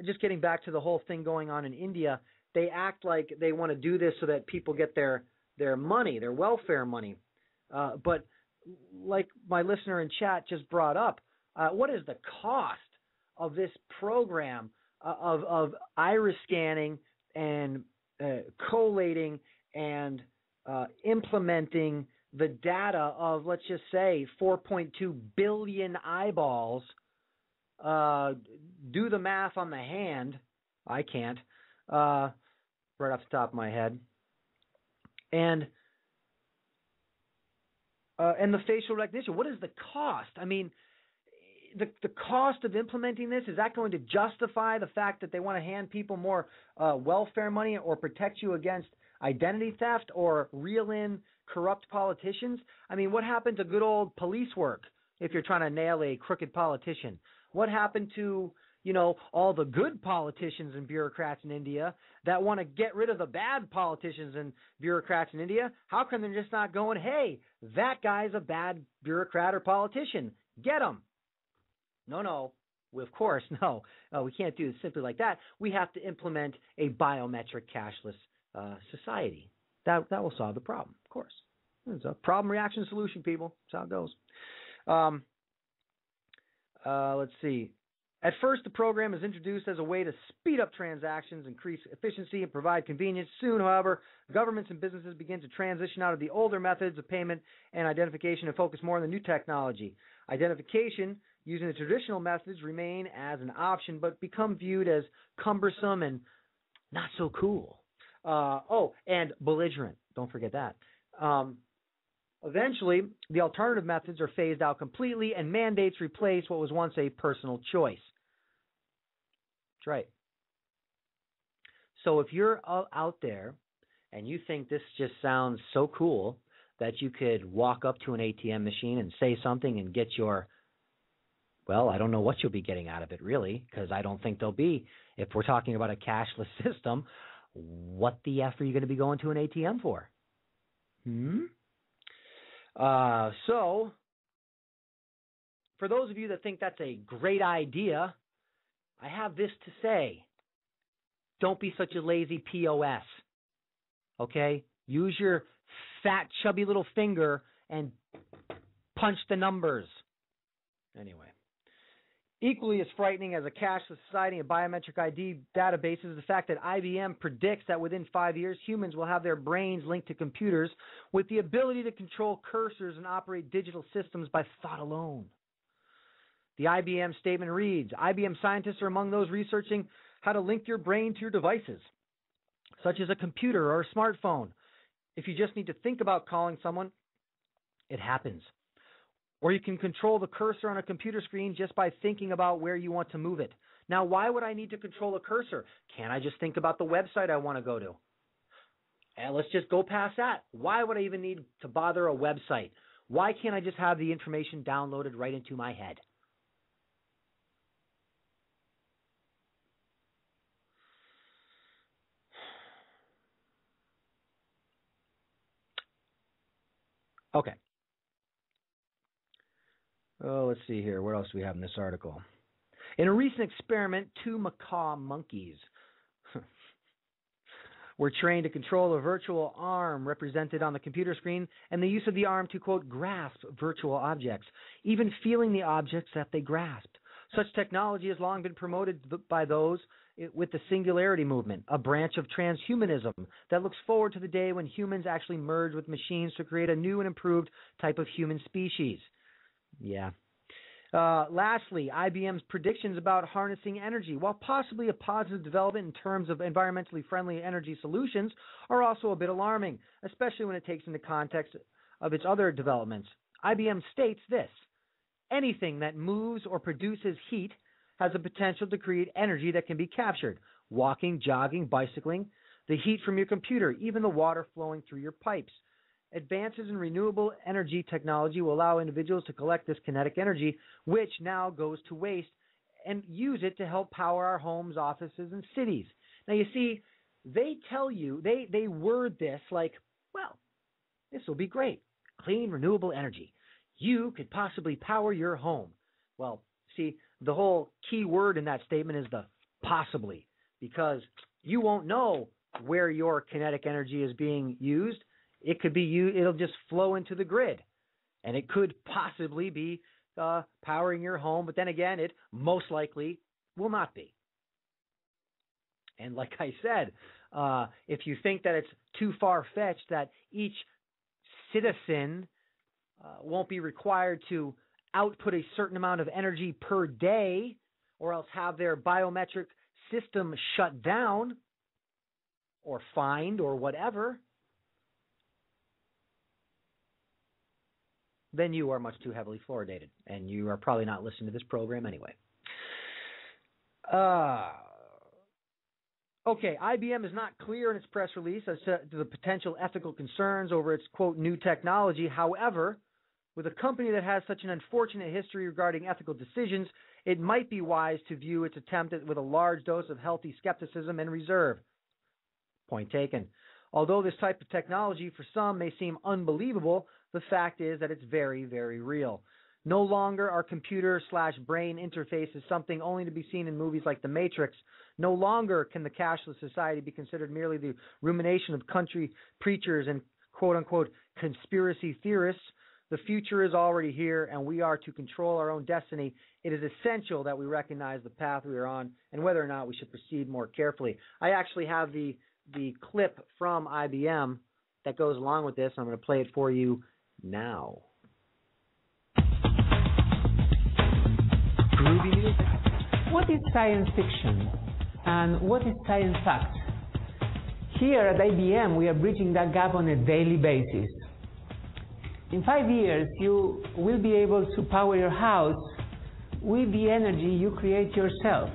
Just getting back to the whole thing going on in India, they act like they want to do this so that people get their money, their welfare money. But like my listener in chat just brought up, what is the cost of this program of iris scanning and collating and implementing the data of, let's just say, 4.2 billion eyeballs? Do the math on the hand. I can't. Right off the top of my head. And the facial recognition. What is the cost? I mean, the cost of implementing this, is that going to justify the fact that they want to hand people more welfare money or protect you against identity theft or reel in corrupt politicians? I mean, what happened to good old police work if you're trying to nail a crooked politician? What happened to, all the good politicians and bureaucrats in India that want to get rid of the bad politicians and bureaucrats in India, how come they're just not going, hey, that guy's a bad bureaucrat or politician, get him? No. Well, of course, no. We can't do it simply like that. We have to implement a biometric cashless society. That will solve the problem, of course. It's a problem, reaction, solution, people. That's how it goes. Let's see. At first, the program is introduced as a way to speed up transactions, increase efficiency, and provide convenience. Soon, however, governments and businesses begin to transition out of the older methods of payment and identification and focus more on the new technology. Identification using the traditional methods remain as an option, but become viewed as cumbersome and not so cool. And belligerent. Don't forget that. Eventually, the alternative methods are phased out completely, and mandates replace what was once a personal choice. That's right. So if you're out there and you think this just sounds so cool that you could walk up to an ATM machine and say something and get your, well, I don't know what you'll be getting out of it, really, because I don't think there'll be. If we're talking about a cashless system, what the F are you going to be going to an ATM for? So, for those of you that think that's a great idea, I have this to say. Don't be such a lazy POS. Okay? Use your fat, chubby little finger and punch the numbers. Anyway. Equally as frightening as a cashless society and biometric ID database is the fact that IBM predicts that within 5 years, humans will have their brains linked to computers with the ability to control cursors and operate digital systems by thought alone. The IBM statement reads, IBM scientists are among those researching how to link your brain to your devices, such as a computer or a smartphone. If you just need to think about calling someone, it happens. Or you can control the cursor on a computer screen just by thinking about where you want to move it. Now, why would I need to control a cursor? Can't I just think about the website I want to go to? And let's just go past that. Why would I even need to bother a website? Why can't I just have the information downloaded right into my head? Okay. Oh, let's see here. What else do we have in this article? In a recent experiment, 2 macaw monkeys were trained to control a virtual arm represented on the computer screen and the use of the arm to, quote, grasp virtual objects, even feeling the objects that they grasped. Such technology has long been promoted by those with the singularity movement, a branch of transhumanism that looks forward to the day when humans actually merge with machines to create a new and improved type of human species. Yeah. Lastly, IBM's predictions about harnessing energy, while possibly a positive development in terms of environmentally friendly energy solutions, are also a bit alarming, especially when it takes into context of its other developments. IBM states this: anything that moves or produces heat has the potential to create energy that can be captured. Walking, jogging, bicycling, the heat from your computer, even the water flowing through your pipes. Advances in renewable energy technology will allow individuals to collect this kinetic energy, which now goes to waste, and use it to help power our homes, offices, and cities. Now, you see, they tell you, they word this like, well, this will be great. Clean, renewable energy. You could possibly power your home. Well, see, the whole key word in that statement is the possibly, because you won't know where your kinetic energy is being used. It could be it'll just flow into the grid, and it could possibly be powering your home, but then again, it most likely will not be. And like I said, if you think that it's too far-fetched that each citizen won't be required to output a certain amount of energy per day, or else have their biometric system shut down or fined or whatever, then you are much too heavily fluoridated, and you are probably not listening to this program anyway. Okay, IBM is not clear in its press release as to the potential ethical concerns over its, quote, new technology. However, with a company that has such an unfortunate history regarding ethical decisions, it might be wise to view its attempt with a large dose of healthy skepticism and reserve. Point taken. Although this type of technology for some may seem unbelievable, the fact is that it's very, very real. No longer are computer/brain interfaces something only to be seen in movies like The Matrix. No longer can the cashless society be considered merely the rumination of country preachers and quote-unquote conspiracy theorists. The future is already here, and we are to control our own destiny. It is essential that we recognize the path we are on and whether or not we should proceed more carefully. I actually have the clip from IBM that goes along with this. I'm going to play it for you now. What is science fiction and what is science fact? Here at IBM, we are bridging that gap on a daily basis. In 5 years, you will be able to power your house with the energy you create yourself.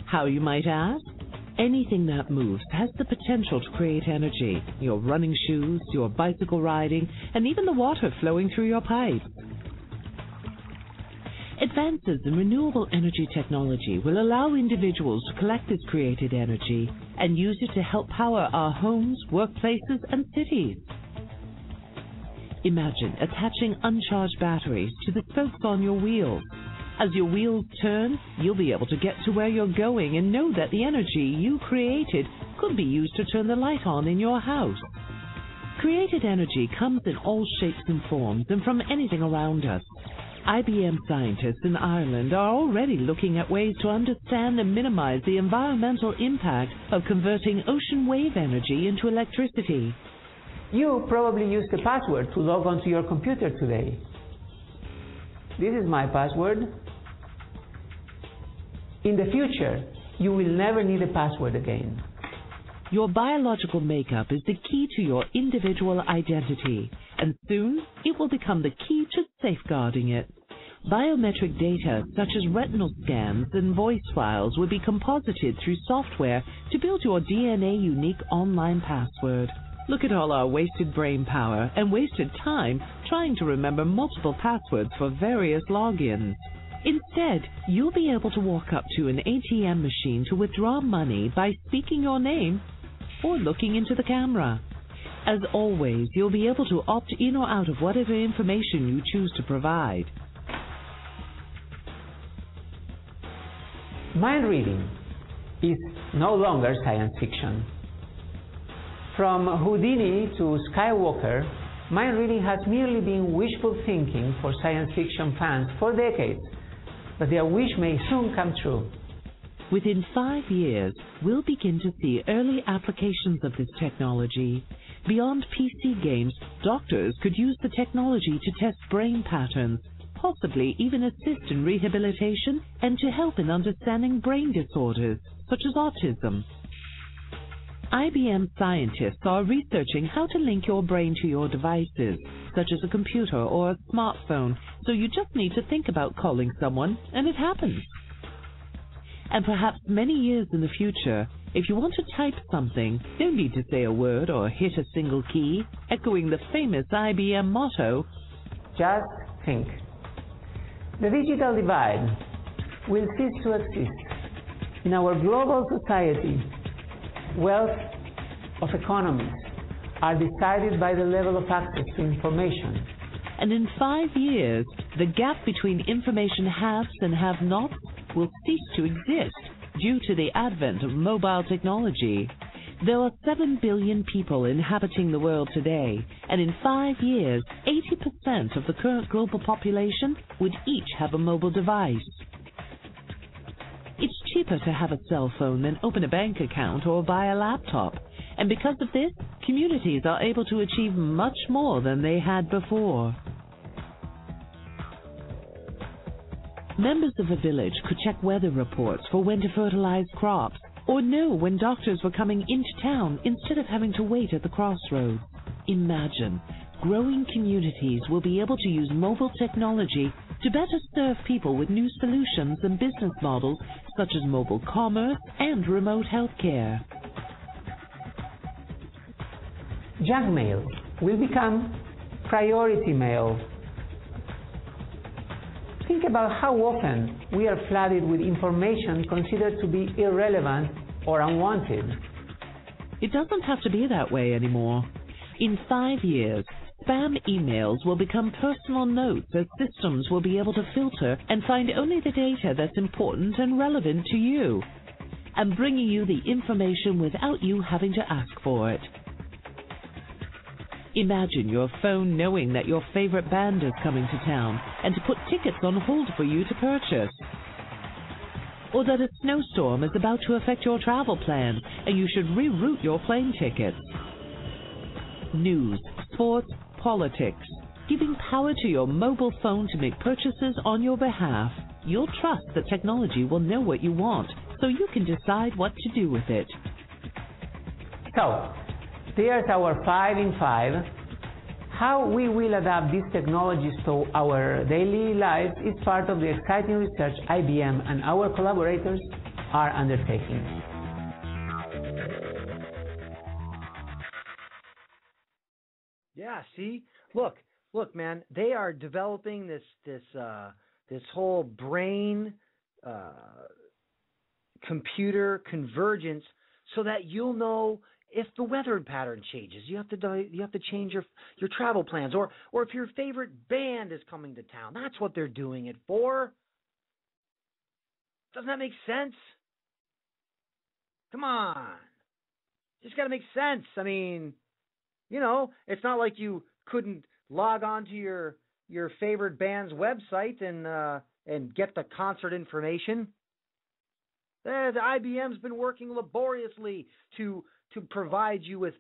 How, you might ask? Anything that moves has the potential to create energy. Your running shoes, your bicycle riding, and even the water flowing through your pipes. Advances in renewable energy technology will allow individuals to collect this created energy and use it to help power our homes, workplaces, and cities. Imagine attaching uncharged batteries to the spokes on your wheels. As your wheels turn, you'll be able to get to where you're going and know that the energy you created could be used to turn the light on in your house. Created energy comes in all shapes and forms and from anything around us. IBM scientists in Ireland are already looking at ways to understand and minimize the environmental impact of converting ocean wave energy into electricity. You probably used a password to log onto your computer today. This is my password. In the future, you will never need a password again. Your biological makeup is the key to your individual identity, and soon it will become the key to safeguarding it. Biometric data such as retinal scans and voice files will be composited through software to build your DNA unique online password. Look at all our wasted brain power and wasted time trying to remember multiple passwords for various logins. Instead, you'll be able to walk up to an ATM machine to withdraw money by speaking your name or looking into the camera. As always, you'll be able to opt in or out of whatever information you choose to provide. Mind reading is no longer science fiction. From Houdini to Skywalker, mind reading has merely been wishful thinking for science fiction fans for decades, but their wish may soon come true. Within 5 years, we'll begin to see early applications of this technology. Beyond PC games, doctors could use the technology to test brain patterns, possibly even assist in rehabilitation and to help in understanding brain disorders, such as autism. IBM scientists are researching how to link your brain to your devices, such as a computer or a smartphone, so you just need to think about calling someone, and it happens. And perhaps many years in the future, if you want to type something, no need to say a word or hit a single key, echoing the famous IBM motto, just think. The digital divide will cease to exist. In our global society, wealth of economies are decided by the level of access to information. And in 5 years, the gap between information haves and have-nots will cease to exist due to the advent of mobile technology. There are 7 billion people inhabiting the world today, and in 5 years, 80% of the current global population would each have a mobile device. It's cheaper to have a cell phone than open a bank account or buy a laptop, and because of this, communities are able to achieve much more than they had before. Members of a village could check weather reports for when to fertilize crops, or know when doctors were coming into town instead of having to wait at the crossroads. Imagine, growing communities will be able to use mobile technology to better serve people with new solutions and business models such as mobile commerce and remote healthcare. Junk mail will become priority mail. think about how often we are flooded with information considered to be irrelevant or unwanted. It doesn't have to be that way anymore. In 5 years, spam emails will become personal notes as systems will be able to filter and find only the data that's important and relevant to you, and bringing you the information without you having to ask for it. Imagine your phone knowing that your favorite band is coming to town and to put tickets on hold for you to purchase. Or that a snowstorm is about to affect your travel plans and you should reroute your plane tickets. News, sports, politics, giving power to your mobile phone to make purchases on your behalf. You'll trust that technology will know what you want, so you can decide what to do with it. So, there's our 5 in 5. How we will adapt these technologies to our daily lives is part of the exciting research IBM and our collaborators are undertaking. Yeah, see? Look, man, they are developing this whole brain computer convergence so that you'll know if the weather pattern changes. You have to change your travel plans, or if your favorite band is coming to town. That's what they're doing it for. Doesn't that make sense? Come on. Just got to make sense. I mean, you know, it's not like you couldn't log on to your favorite band's website and get the concert information. The IBM's been working laboriously to provide you with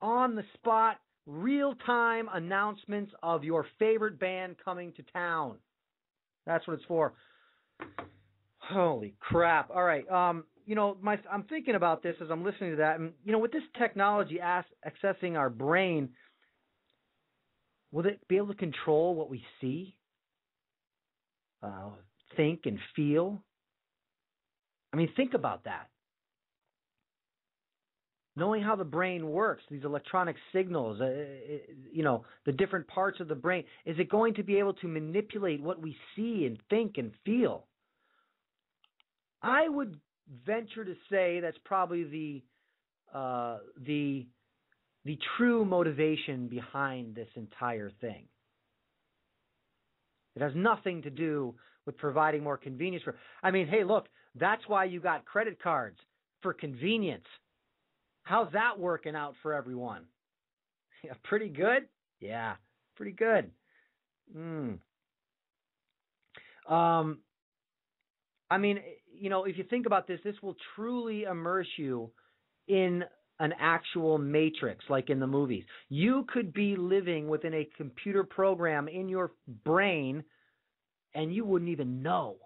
on-the-spot, real-time announcements of your favorite band coming to town. That's what it's for. Holy crap. All right. You know, I'm thinking about this as I'm listening to that. And, you know, with this technology accessing our brain, will it be able to control what we see, think, and feel? I mean, think about that. Knowing how the brain works, these electronic signals, you know, the different parts of the brain, is it going to be able to manipulate what we see and think and feel? I would venture to say that's probably the true motivation behind this entire thing. It has nothing to do with providing more convenience I mean, hey, look, that's why you got credit cards, for convenience. How's that working out for everyone? Yeah, pretty good? Yeah, pretty good. I mean, you know, if you think about this, this will truly immerse you in an actual matrix, like in the movies. You could be living within a computer program in your brain, and you wouldn't even know.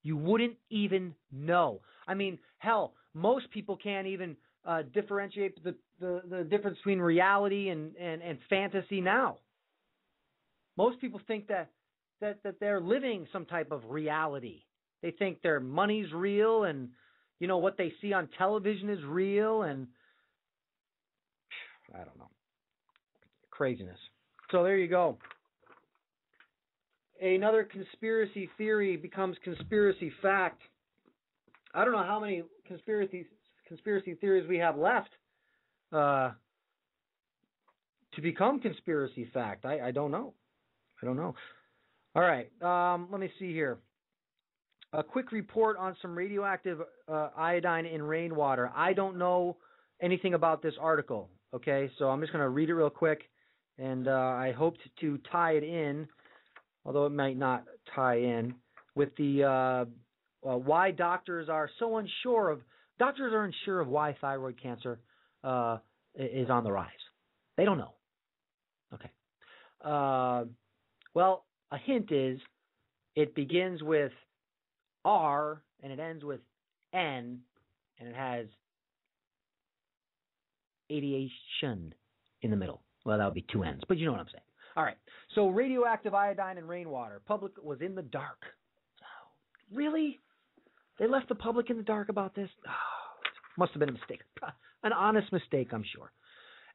You wouldn't even know. I mean, hell, most people can't even differentiate the difference between reality and fantasy now. Most people think that they're living some type of reality. They think their money's real, and you know what they see on television is real, and I don't know. Craziness. So there you go. Another conspiracy theory becomes conspiracy fact. I don't know how many conspiracy theories we have left to become conspiracy fact. I don't know. All right. Let me see here. A quick report on some radioactive iodine in rainwater. I don't know anything about this article. Okay, so I'm just going to read it real quick, and I hoped to tie it in, although it might not tie in, with the why doctors are unsure of why thyroid cancer is on the rise. They don't know. Okay. Well, a hint is it begins with R and it ends with N, and it has aviation in the middle. Well, that would be two N's, but you know what I'm saying. All right. So radioactive iodine in rainwater. Public was in the dark. Oh, really? They left the public in the dark about this? Oh, must have been a mistake. An honest mistake, I'm sure.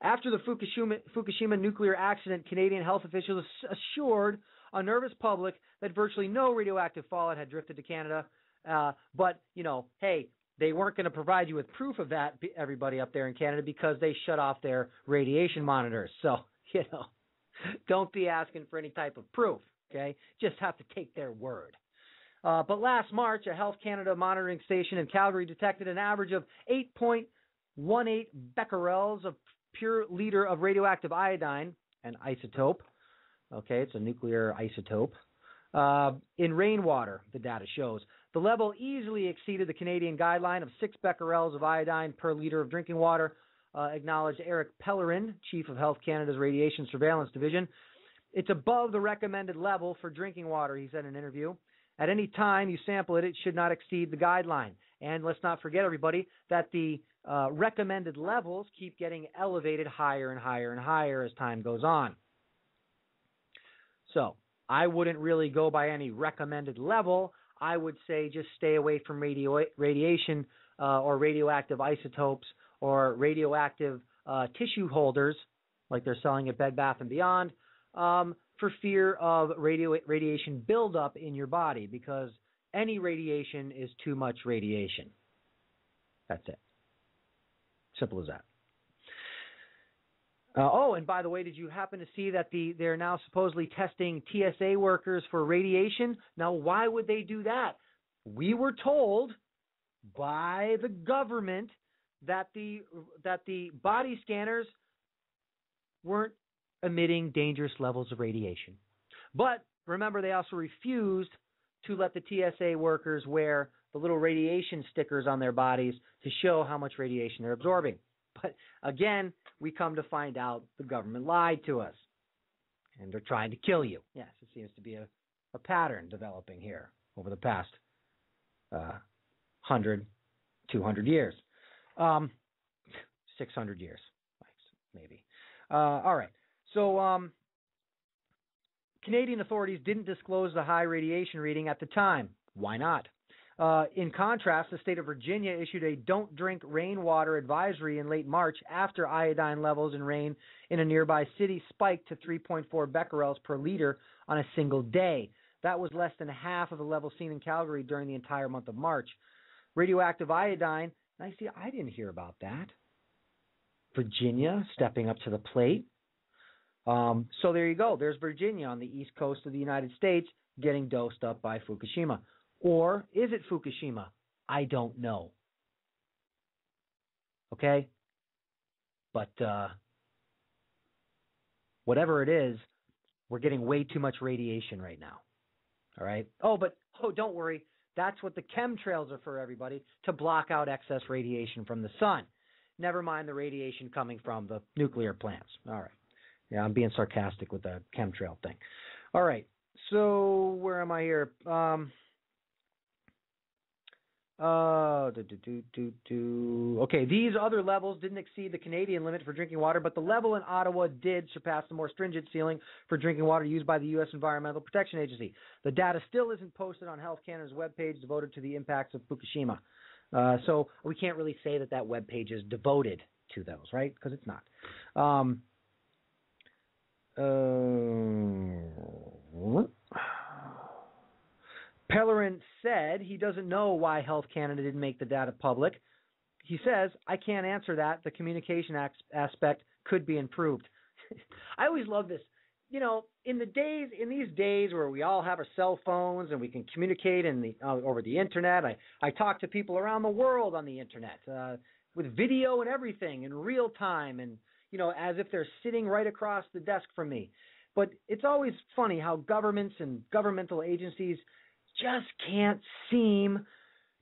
After the Fukushima nuclear accident, Canadian health officials assured a nervous public that virtually no radioactive fallout had drifted to Canada. But, hey, they weren't going to provide you with proof of that, everybody up there in Canada, because they shut off their radiation monitors. So, don't be asking for any type of proof, okay? Just have to take their word. But last March, a Health Canada monitoring station in Calgary detected an average of 8.18 becquerels of pure liter of radioactive iodine, an isotope. Okay, it's a nuclear isotope. In rainwater, the data shows. The level easily exceeded the Canadian guideline of 6 becquerels of iodine per liter of drinking water, acknowledged Eric Pellerin, Chief of Health Canada's Radiation Surveillance Division. It's above the recommended level for drinking water, he said in an interview. At any time you sample it, it should not exceed the guideline. And let's not forget, everybody, that the recommended levels keep getting elevated higher and higher and higher as time goes on. So I wouldn't really go by any recommended level. I would say just stay away from radiation or radioactive isotopes or radioactive tissue holders like they're selling at Bed Bath & Beyond for fear of radiation buildup in your body, because any radiation is too much radiation. That's it. Simple as that. And by the way, did you happen to see that they're now supposedly testing TSA workers for radiation? Now, why would they do that? We were told by the government that the body scanners weren't emitting dangerous levels of radiation. But remember, they also refused to let the TSA workers wear the little radiation stickers on their bodies to show how much radiation they're absorbing. But again, we come to find out the government lied to us, and they're trying to kill you. Yes, it seems to be a pattern developing here over the past 100, 200 years, 600 years, maybe. All right. So Canadian authorities didn't disclose the high radiation reading at the time. Why not? In contrast, the state of Virginia issued a don't drink rainwater advisory in late March after iodine levels in rain in a nearby city spiked to 3.4 becquerels per liter on a single day. That was less than half of the level seen in Calgary during the entire month of March. Radioactive iodine, I didn't hear about that. Virginia stepping up to the plate. So there you go. There's Virginia on the east coast of the United States getting dosed up by Fukushima. Or is it Fukushima? I don't know. Okay? But whatever it is, we're getting way too much radiation right now. All right? Don't worry. That's what the chemtrails are for, everybody, to block out excess radiation from the sun. Never mind the radiation coming from the nuclear plants. All right. Yeah, I'm being sarcastic with the chemtrail thing. All right. So where am I here? Okay, these other levels didn't exceed the Canadian limit for drinking water, but the level in Ottawa did surpass the more stringent ceiling for drinking water used by the U.S. Environmental Protection Agency. The data still isn't posted on Health Canada's webpage devoted to the impacts of Fukushima. So we can't really say that webpage is devoted to those, right? Because it's not. Pellerin said he doesn't know why Health Canada didn't make the data public. He says, I can't answer that. The communication aspect could be improved. I always love this. In these days where we all have our cell phones and we can communicate over the internet, I talk to people around the world on the internet with video and everything in real time, and as if they're sitting right across the desk from me. But it's always funny how governments and governmental agencies just can't seem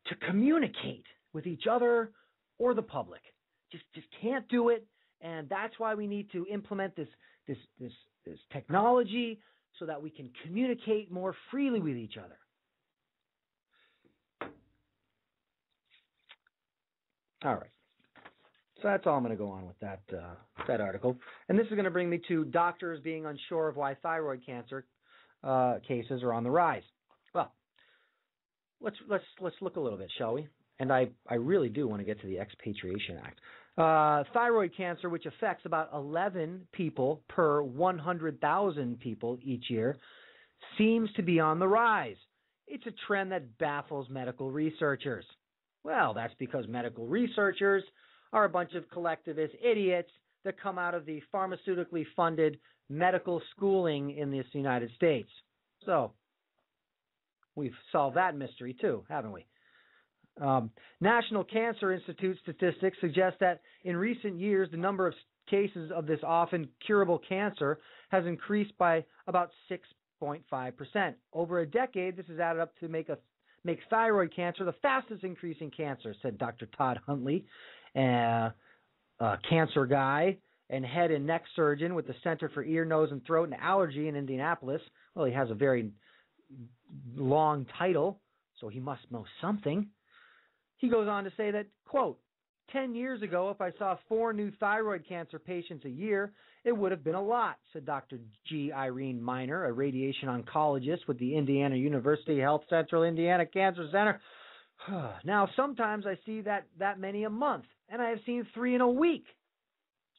to communicate with each other or the public. Just can't do it, and that's why we need to implement this technology so that we can communicate more freely with each other. All right. So that's all I'm going to go on with that article. And this is going to bring me to doctors being unsure of why thyroid cancer cases are on the rise. Well, let's look a little bit, shall we? And I really do want to get to the Expatriation Act. Thyroid cancer, which affects about 11 people per 100,000 people each year, seems to be on the rise. It's a trend that baffles medical researchers. Well, that's because medical researchers are a bunch of collectivist idiots that come out of the pharmaceutically funded medical schooling in this United States. So, we've solved that mystery too, haven't we? National Cancer Institute statistics suggest that in recent years, the number of cases of this often curable cancer has increased by about 6.5%. Over a decade, this has added up to make thyroid cancer the fastest increasing cancer, said Dr. Todd Huntley, a cancer guy and head and neck surgeon with the Center for Ear, Nose, and Throat and Allergy in Indianapolis. Well, he has a very long title, so he must know something. He goes on to say that, quote, 10 years ago, if I saw 4 new thyroid cancer patients a year, it would have been a lot, said Dr. G. Irene Miner, a radiation oncologist with the Indiana University Health Central Indiana Cancer Center. Now, sometimes I see that many a month, and I have seen 3 in a week,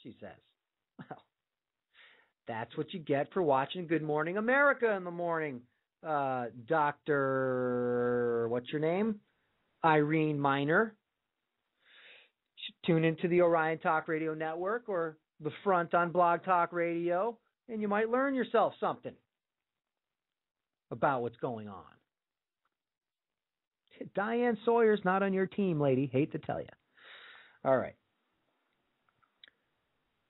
she says. Well, that's what you get for watching Good Morning America in the morning, Dr. What's your name? Irene Miner. Tune into the Orion Talk Radio Network or the Front on Blog Talk Radio, and you might learn yourself something about what's going on. Diane Sawyer's not on your team, lady. Hate to tell you. All right.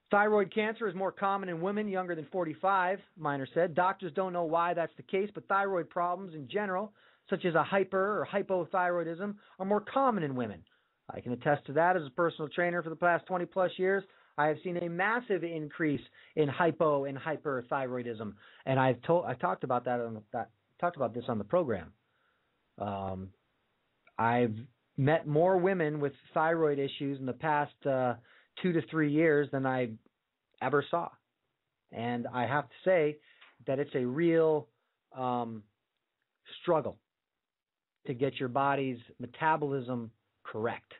Thyroid cancer is more common in women younger than 45, Miner said. Doctors don't know why that's the case, but thyroid problems in general, such as a hyper or hypothyroidism, are more common in women. I can attest to that as a personal trainer for the past 20-plus years. I have seen a massive increase in hypo and hyperthyroidism, and I talked about this on the program. I've met more women with thyroid issues in the past 2 to 3 years than I ever saw, and I have to say that it's a real struggle to get your body's metabolism correct.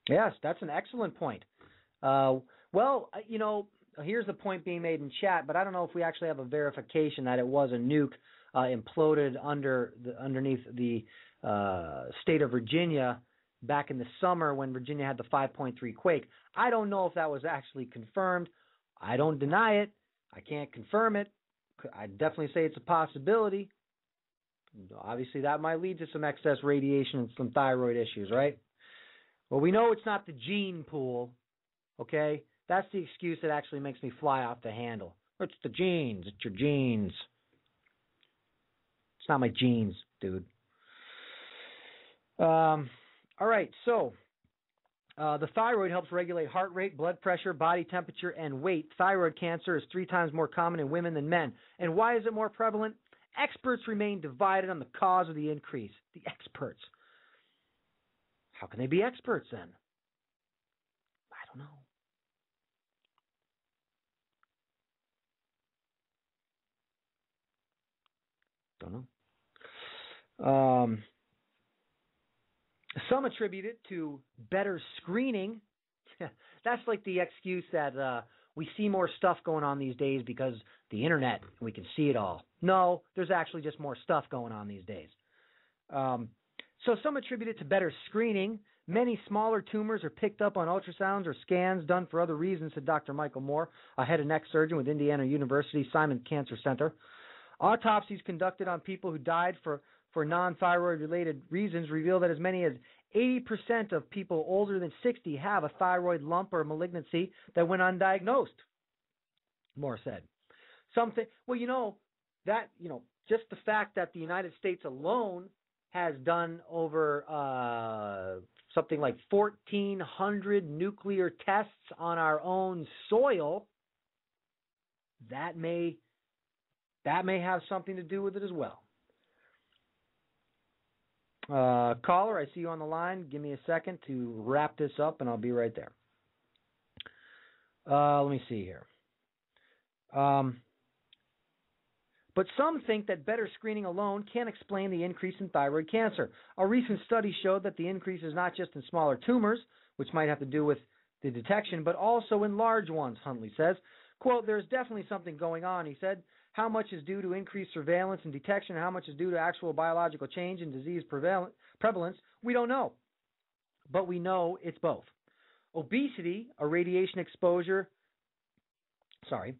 Yes, that's an excellent point. Here's the point being made in chat, but I don't know if we actually have a verification that it was a nuke imploded underneath the state of Virginia back in the summer when Virginia had the 5.3 quake. I don't know if that was actually confirmed. I don't deny it. I can't confirm it. I definitely say it's a possibility. Obviously, that might lead to some excess radiation and some thyroid issues, right? Well, we know it's not the gene pool, okay? That's the excuse that actually makes me fly off the handle. It's the genes. It's your genes. It's not my genes, dude. All right, so the thyroid helps regulate heart rate, blood pressure, body temperature, and weight. Thyroid cancer is 3 times more common in women than men. And why is it more prevalent? Experts remain divided on the cause of the increase. The experts. How can they be experts then? I don't know. Some attribute it to better screening. That's like the excuse that we see more stuff going on these days because the internet, we can see it all. No, there's actually just more stuff going on these days. So some attribute it to better screening. Many smaller tumors are picked up on ultrasounds or scans done for other reasons, said Dr. Michael Moore, a head and neck surgeon with Indiana University Simon Cancer Center. Autopsies conducted on people who died for non-thyroid related reasons reveal that as many as 80% of people older than 60 have a thyroid lump or malignancy that went undiagnosed, Moore said. Just the fact that the United States alone has done over something like 1,400 nuclear tests on our own soil, that may have something to do with it as well. Caller, I see you on the line. Give me a second to wrap this up, and I'll be right there. Let me see here. But But some think that better screening alone can't explain the increase in thyroid cancer. A recent study showed that the increase is not just in smaller tumors, which might have to do with the detection, but also in large ones, Huntley says. Quote, there's definitely something going on, he said. How much is due to increased surveillance and detection, and how much is due to actual biological change in disease prevalence, we don't know. But we know it's both. Obesity, radiation exposure, and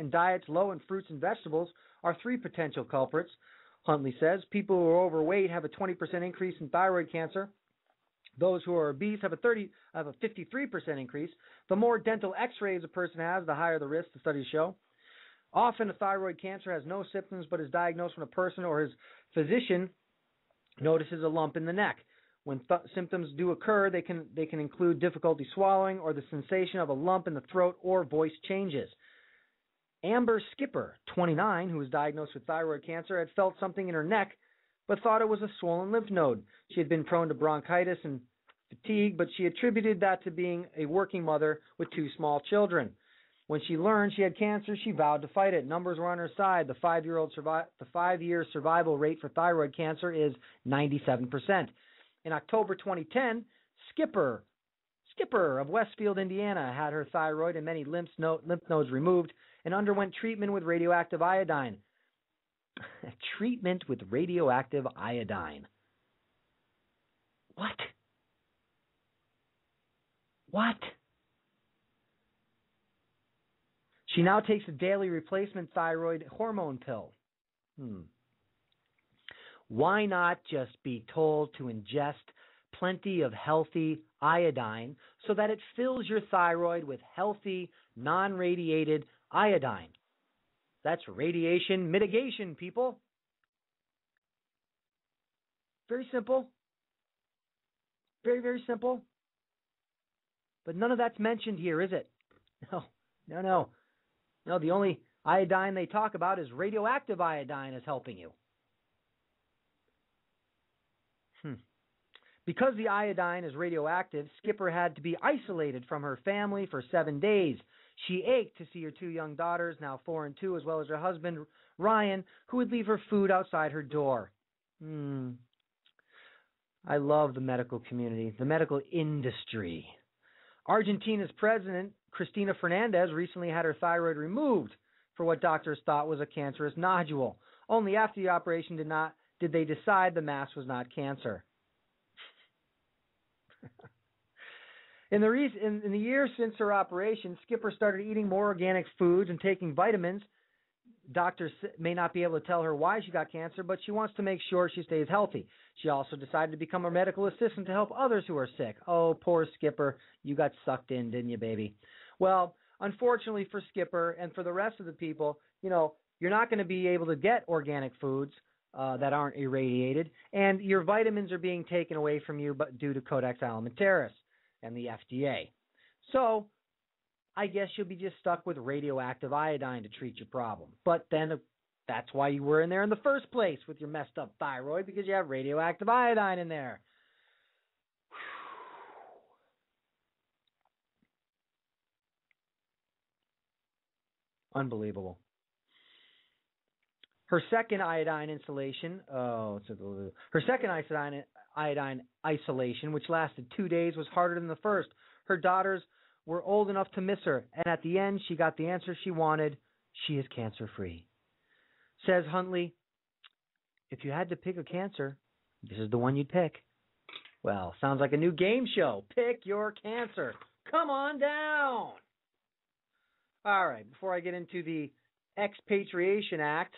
diets low in fruits and vegetables are 3 potential culprits, Huntley says. People who are overweight have a 20% increase in thyroid cancer. Those who are obese have a 53% increase. The more dental x-rays a person has, the higher the risk, the studies show. Often a thyroid cancer has no symptoms but is diagnosed when a person or his physician notices a lump in the neck. When symptoms do occur, they can include difficulty swallowing or the sensation of a lump in the throat or voice changes. Amber Skipper, 29, who was diagnosed with thyroid cancer, had felt something in her neck but thought it was a swollen lymph node. She had been prone to bronchitis and fatigue, but she attributed that to being a working mother with 2 small children. When she learned she had cancer, she vowed to fight it. Numbers were on her side. The 5-year survival rate for thyroid cancer is 97%. In October 2010, Skipper of Westfield, Indiana, had her thyroid and many lymph nodes removed and underwent treatment with radioactive iodine. Treatment with radioactive iodine. What? She now takes a daily replacement thyroid hormone pill. Why not just be told to ingest plenty of healthy iodine so that it fills your thyroid with healthy, non-radiated iodine? That's radiation mitigation, people. Very simple. Very, very simple. But none of that's mentioned here, is it? No. No, the only iodine they talk about is radioactive iodine is helping you. Because the iodine is radioactive, Skipper had to be isolated from her family for 7 days. She ached to see her 2 young daughters, now 4 and 2, as well as her husband, Ryan, who would leave her food outside her door. I love the medical community, the medical industry. Argentina's president, Cristina Fernandez, recently had her thyroid removed for what doctors thought was a cancerous nodule. Only after the operation did they decide the mass was not cancer. In the years since her operation, Skipper started eating more organic foods and taking vitamins. Doctors may not be able to tell her why she got cancer, but she wants to make sure she stays healthy. She also decided to become a medical assistant to help others who are sick. Oh, poor Skipper. You got sucked in, didn't you, baby? Well, unfortunately for Skipper and for the rest of the people, you're not going to be able to get organic foods that aren't irradiated, and your vitamins are being taken away from you due to Codex Alimentarius and the FDA. So I guess you'll be just stuck with radioactive iodine to treat your problem. But then that's why you were in there in the first place with your messed up thyroid, because you have radioactive iodine in there. Unbelievable. Her second iodine isolation, which lasted 2 days, was harder than the first. Her daughters were old enough to miss her, and at the end, she got the answer she wanted. She is cancer-free. Says Huntley, if you had to pick a cancer, this is the one you'd pick. Well, sounds like a new game show. Pick your cancer. Come on down. All right, before I get into the Expatriation Act,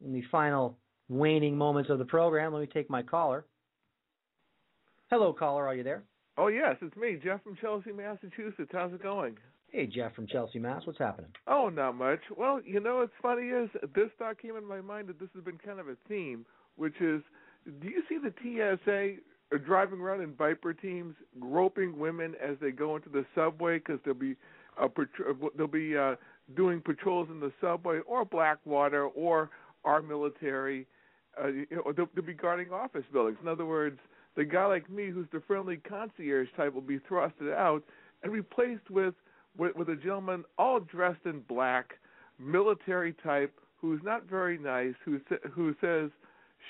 in the final waning moments of the program, let me take my caller. Hello, caller. Are you there? Oh, yes, it's me, Jeff from Chelsea, Massachusetts. How's it going? Hey, Jeff from Chelsea, Mass. What's happening? Oh, not much. Well, what's funny is this thought came into my mind that this has been kind of a theme, which is, do you see the TSA driving around in Viper teams groping women as they go into the subway because they'll be doing patrols in the subway or Blackwater or our military, they'll be guarding office buildings. In other words, the guy like me who's the friendly concierge type will be thrusted out and replaced with a gentleman all dressed in black, military type who's not very nice, who says,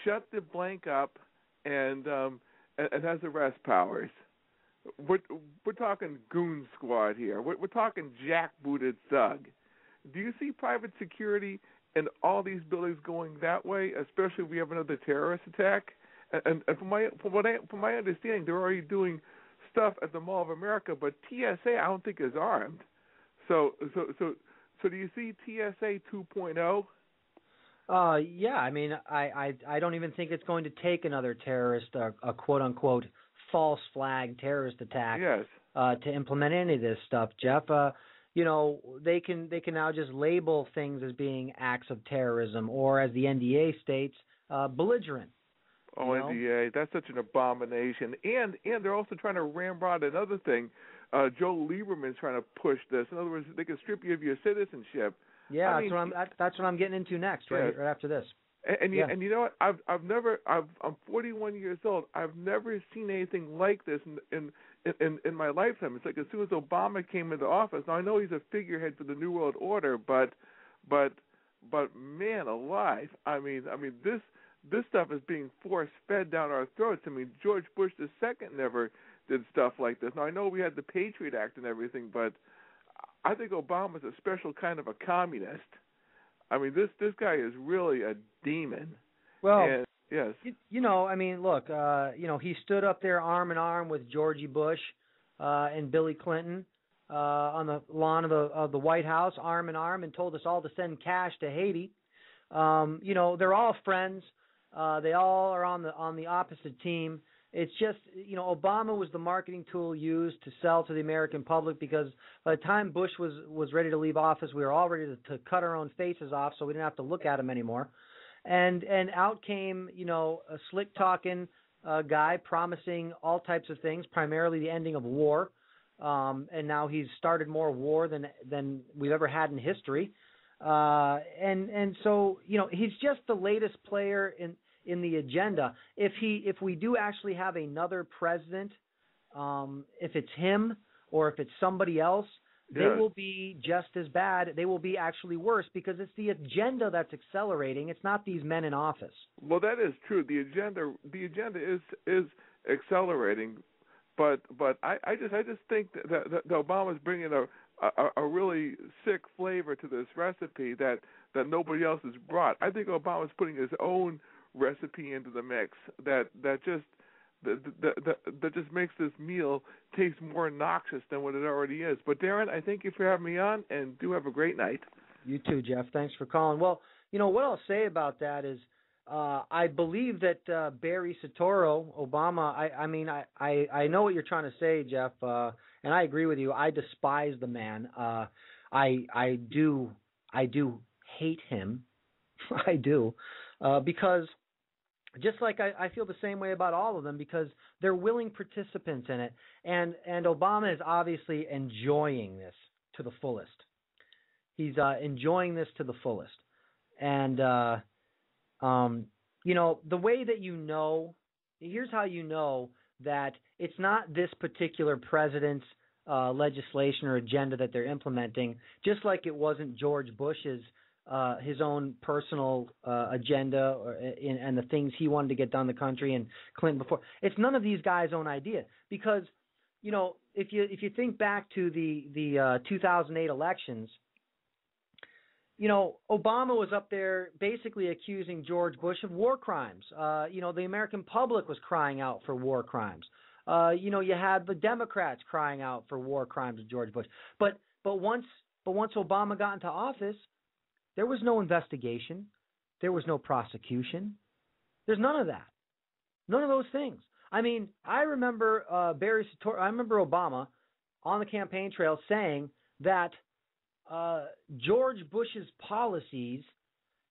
"Shut the blank up," and has arrest powers. We're talking goon squad here. We're talking jackbooted thug. Do you see private security in all these buildings going that way, especially if we have another terrorist attack? And from my understanding, they're already doing stuff at the Mall of America, but TSA I don't think is armed. So do you see TSA 2.0? Yeah, I mean, I don't even think it's going to take another terrorist, a quote unquote false flag terrorist attack, to implement any of this stuff, Jeff. You know, they can now just label things as being acts of terrorism, or as the NDAA states, belligerent. Oh, NDAA, that's such an abomination. And they're also trying to ramrod another thing. Joe Lieberman's trying to push this. In other words, they can strip you of your citizenship. Yeah, that's what I'm getting into next, right after this. And you know what? I'm 41 years old. I've never seen anything like this in my lifetime. It's like as soon as Obama came into office. Now I know he's a figurehead for the New World Order, but man alive, I mean this stuff is being force-fed down our throats. I mean, George Bush II never did stuff like this. Now, I know we had the Patriot Act and everything, but I think Obama's a special kind of a communist. I mean, this guy is really a demon. Well, and, yes. You know, I mean, look, he stood up there arm in arm with Georgie Bush and Billy Clinton on the lawn of the White House, arm in arm, and told us all to send cash to Haiti. They're all friends. They all are on the opposite team. It's just, Obama was the marketing tool used to sell to the American public, because by the time Bush was ready to leave office, we were all ready to cut our own faces off so we didn't have to look at him anymore. And out came, a slick-talking guy promising all types of things, primarily the ending of war. And now he's started more war than we've ever had in history. And so, he's just the latest player in the agenda. If we do actually have another president, if it's him or if it's somebody else, they will be just as bad. They will be actually worse, because it's the agenda that's accelerating. It's not these men in office. Well, that is true. The agenda is accelerating, but I just think that Obama's bringing a really sick flavor to this recipe that nobody else has brought. I think Obama's putting his own recipe into the mix that just makes this meal taste more noxious than what it already is. But Darren, I thank you for having me on, and do have a great night. You too, Jeff. Thanks for calling. Well, what I'll say about that is I believe that Barry Soetoro, Obama, I know what you're trying to say, Jeff, and I agree with you. I despise the man. I do hate him. I do, because just like I feel the same way about all of them, because they're willing participants in it, and Obama is obviously enjoying this to the fullest. He's enjoying this to the fullest, and the way that here's how you know that it's not this particular president's legislation or agenda that they're implementing, just like it wasn't George Bush's his own personal agenda and the things he wanted to get done in the country, and Clinton before. It's none of these guys' own idea, because if you think back to the 2008 elections, Obama was up there basically accusing George Bush of war crimes. The American public was crying out for war crimes. You had the Democrats crying out for war crimes of George Bush. But once Obama got into office, there was no investigation. There was no prosecution. There's none of that. None of those things. I mean, I remember I remember Obama on the campaign trail saying that George Bush's policies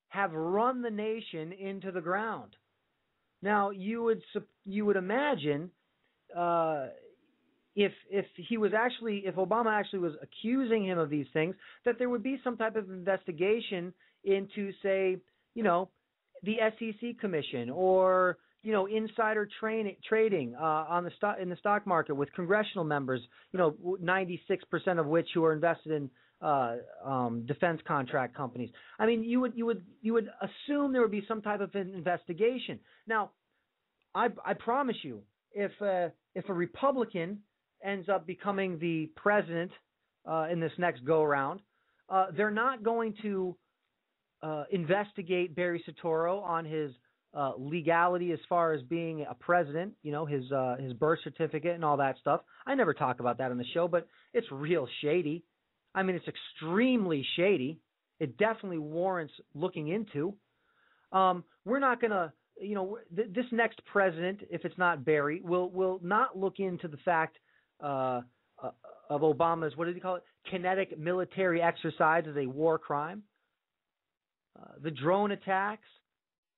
have run the nation into the ground. Now, you would imagine if Obama actually was accusing him of these things, that there would be some type of investigation into, say, the SEC Commission, or insider trading in the stock market with congressional members, 96% of which who are invested in defense contract companies. I mean, you would assume there would be some type of investigation. Now, I promise you, if a Republican ends up becoming the president in this next go around, they're not going to investigate Barry Soetoro on his legality as far as being a president, his birth certificate and all that stuff. I never talk about that on the show, but it's real shady. I mean, it's extremely shady. It definitely warrants looking into. We're not going to, this next president, if it's not Barry, will not look into the fact of Obama's, what did he call it, kinetic military exercise as a war crime. The drone attacks,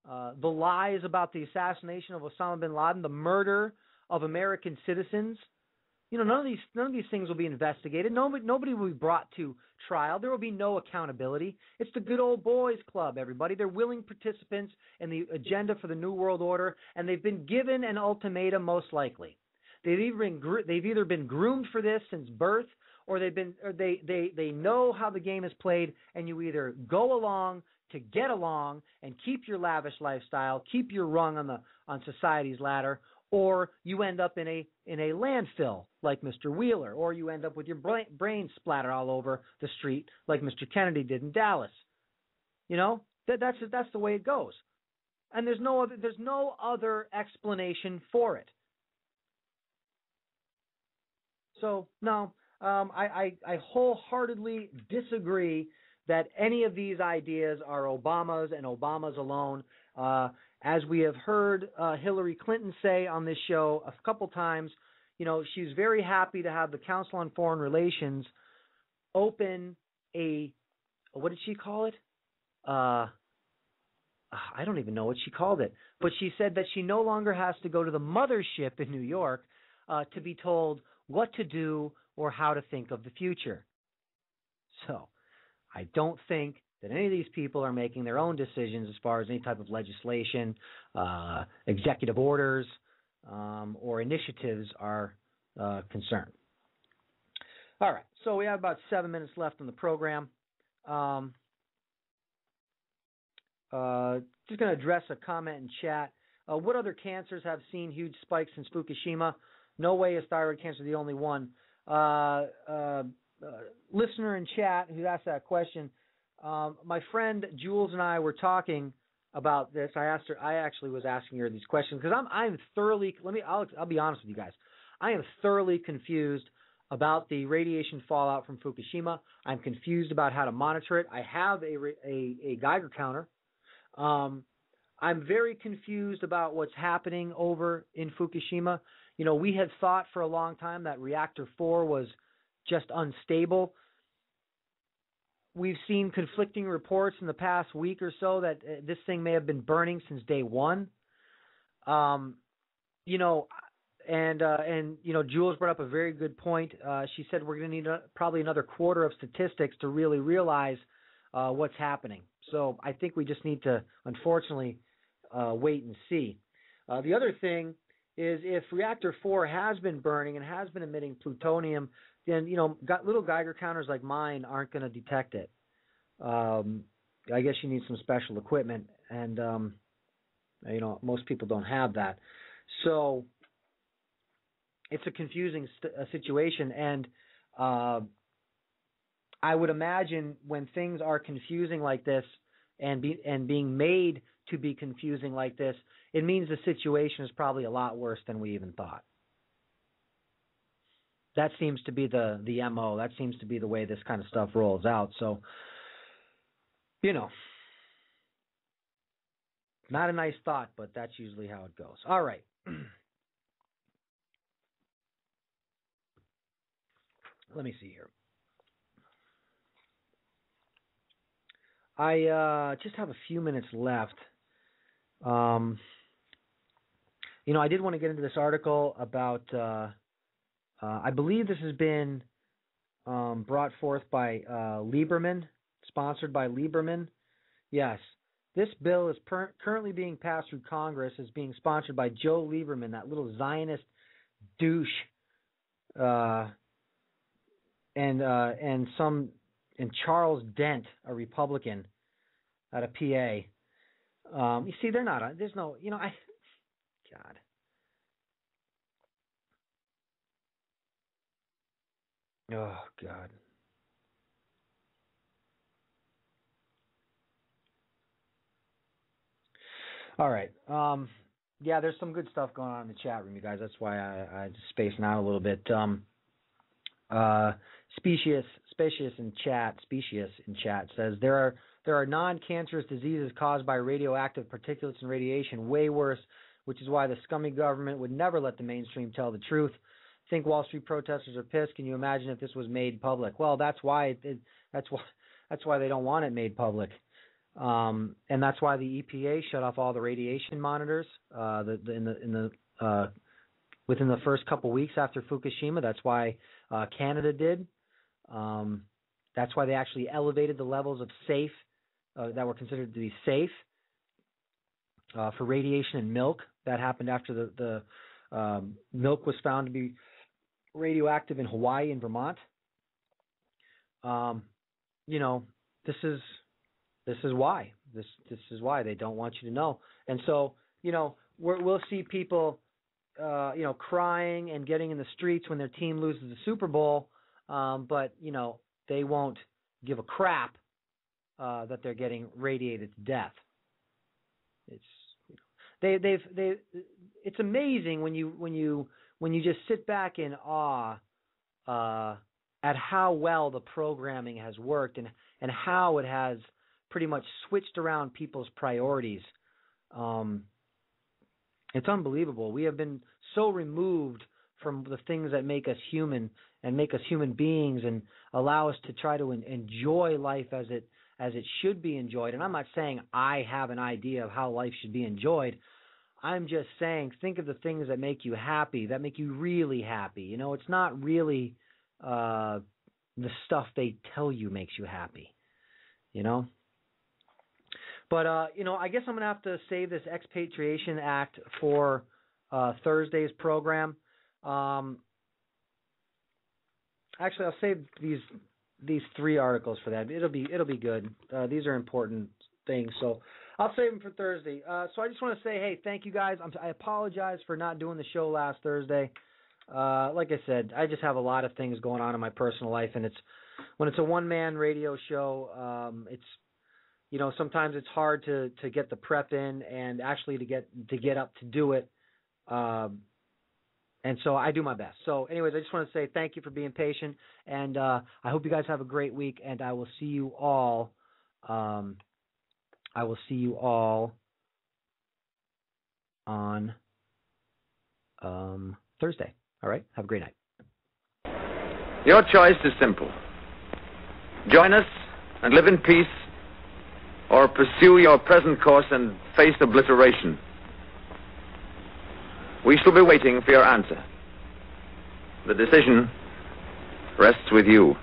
the lies about the assassination of Osama bin Laden, the murder of American citizens. None of these things will be investigated. Nobody will be brought to trial. There will be no accountability. It's the good old boys club, everybody. They're willing participants in the agenda for the New World Order, and they've been given an ultimatum, most likely. They've either been groomed for this since birth, or they know how the game is played, and you either go along to get along and keep your lavish lifestyle, keep your rung on society's ladder, or you end up in a landfill like Mr. Wheeler, or you end up with your brain splattered all over the street like Mr. Kennedy did in Dallas. That's the way it goes, and there's no other explanation for it. So no, I wholeheartedly disagree that any of these ideas are Obama's and Obama's alone. As we have heard Hillary Clinton say on this show a couple times, she's very happy to have the Council on Foreign Relations open what did she call it? I don't even know what she called it. But she said that she no longer has to go to the mothership in New York to be told what to do or how to think of the future. So I don't think that any of these people are making their own decisions as far as any type of legislation, executive orders, or initiatives are concerned. All right, so we have about 7 minutes left on the program. Just going to address a comment in chat. What other cancers have seen huge spikes since Fukushima? No way is thyroid cancer the only one. Listener in chat who asked that question, my friend Jules and I were talking about this. I actually was asking her these questions because I'm thoroughly. I'll be honest with you guys. I am thoroughly confused about the radiation fallout from Fukushima. I'm confused about how to monitor it. I have a Geiger counter. I'm very confused about what's happening over in Fukushima. We had thought for a long time that reactor 4 was just unstable. We've seen conflicting reports in the past week or so that this thing may have been burning since day one. Jules brought up a very good point. She said we're going to need probably another quarter of statistics to really realize what's happening. So I think we just need to, unfortunately, wait and see. The other thing is if reactor 4 has been burning and has been emitting plutonium, then, little Geiger counters like mine aren't going to detect it. I guess you need some special equipment, and, most people don't have that. So it's a confusing situation, and I would imagine when things are confusing like this and being made to be confusing like this, it means the situation is probably a lot worse than we even thought. That seems to be the MO. That seems to be the way this kind of stuff rolls out. So, not a nice thought, but that's usually how it goes. All right. Let me see here. I just have a few minutes left. I did want to get into this article about, I believe this has been brought forth by Lieberman, sponsored by Lieberman. Yes, this bill is currently being passed through Congress, is being sponsored by Joe Lieberman, that little Zionist douche, and Charles Dent, a Republican out of PA. You see, they're not. There's no. God. Oh God. All right. Yeah, there's some good stuff going on in the chat room, you guys. That's why I just spacing out a little bit. Specious in chat says there are non-cancerous diseases caused by radioactive particulates and radiation way worse, which is why the scummy government would never let the mainstream tell the truth. Think Wall Street protesters are pissed. Can you imagine if this was made public? Well, that's why they don't want it made public. And that's why the EPA shut off all the radiation monitors within the first couple weeks after Fukushima. That's why Canada did. That's why they actually elevated the levels of safe that were considered to be safe for radiation in milk. That happened after the milk was found to be radioactive in Hawaii and Vermont. This is why. This is why they don't want you to know. And so, we'll see people, crying and getting in the streets when their team loses the Super Bowl, but they won't give a crap that they're getting radiated to death. It's amazing when you just sit back in awe at how well the programming has worked and how it has pretty much switched around people's priorities. It's unbelievable. We have been so removed from the things that make us human and make us human beings and allow us to try to enjoy life as it should be enjoyed. And I'm not saying I have an idea of how life should be enjoyed. I'm just saying think of the things that make you happy, that make you really happy. It's not really the stuff they tell you makes you happy, But, I guess I'm going to have to save this Expatriation Act for Thursday's program. Actually, I'll save these three articles for that. It'll be good. These are important things, so I'll save them for Thursday. So I just want to say, hey, thank you guys. I apologize for not doing the show last Thursday. Like I said, I just have a lot of things going on in my personal life, and when it's a one-man radio show, it's sometimes it's hard to get the prep in and actually to get up to do it. And so I do my best. So anyways, I just want to say thank you for being patient, and I hope you guys have a great week, and I will see you all on Thursday. All right? Have a great night. Your choice is simple. Join us and live in peace, or pursue your present course and face obliteration. We shall be waiting for your answer. The decision rests with you.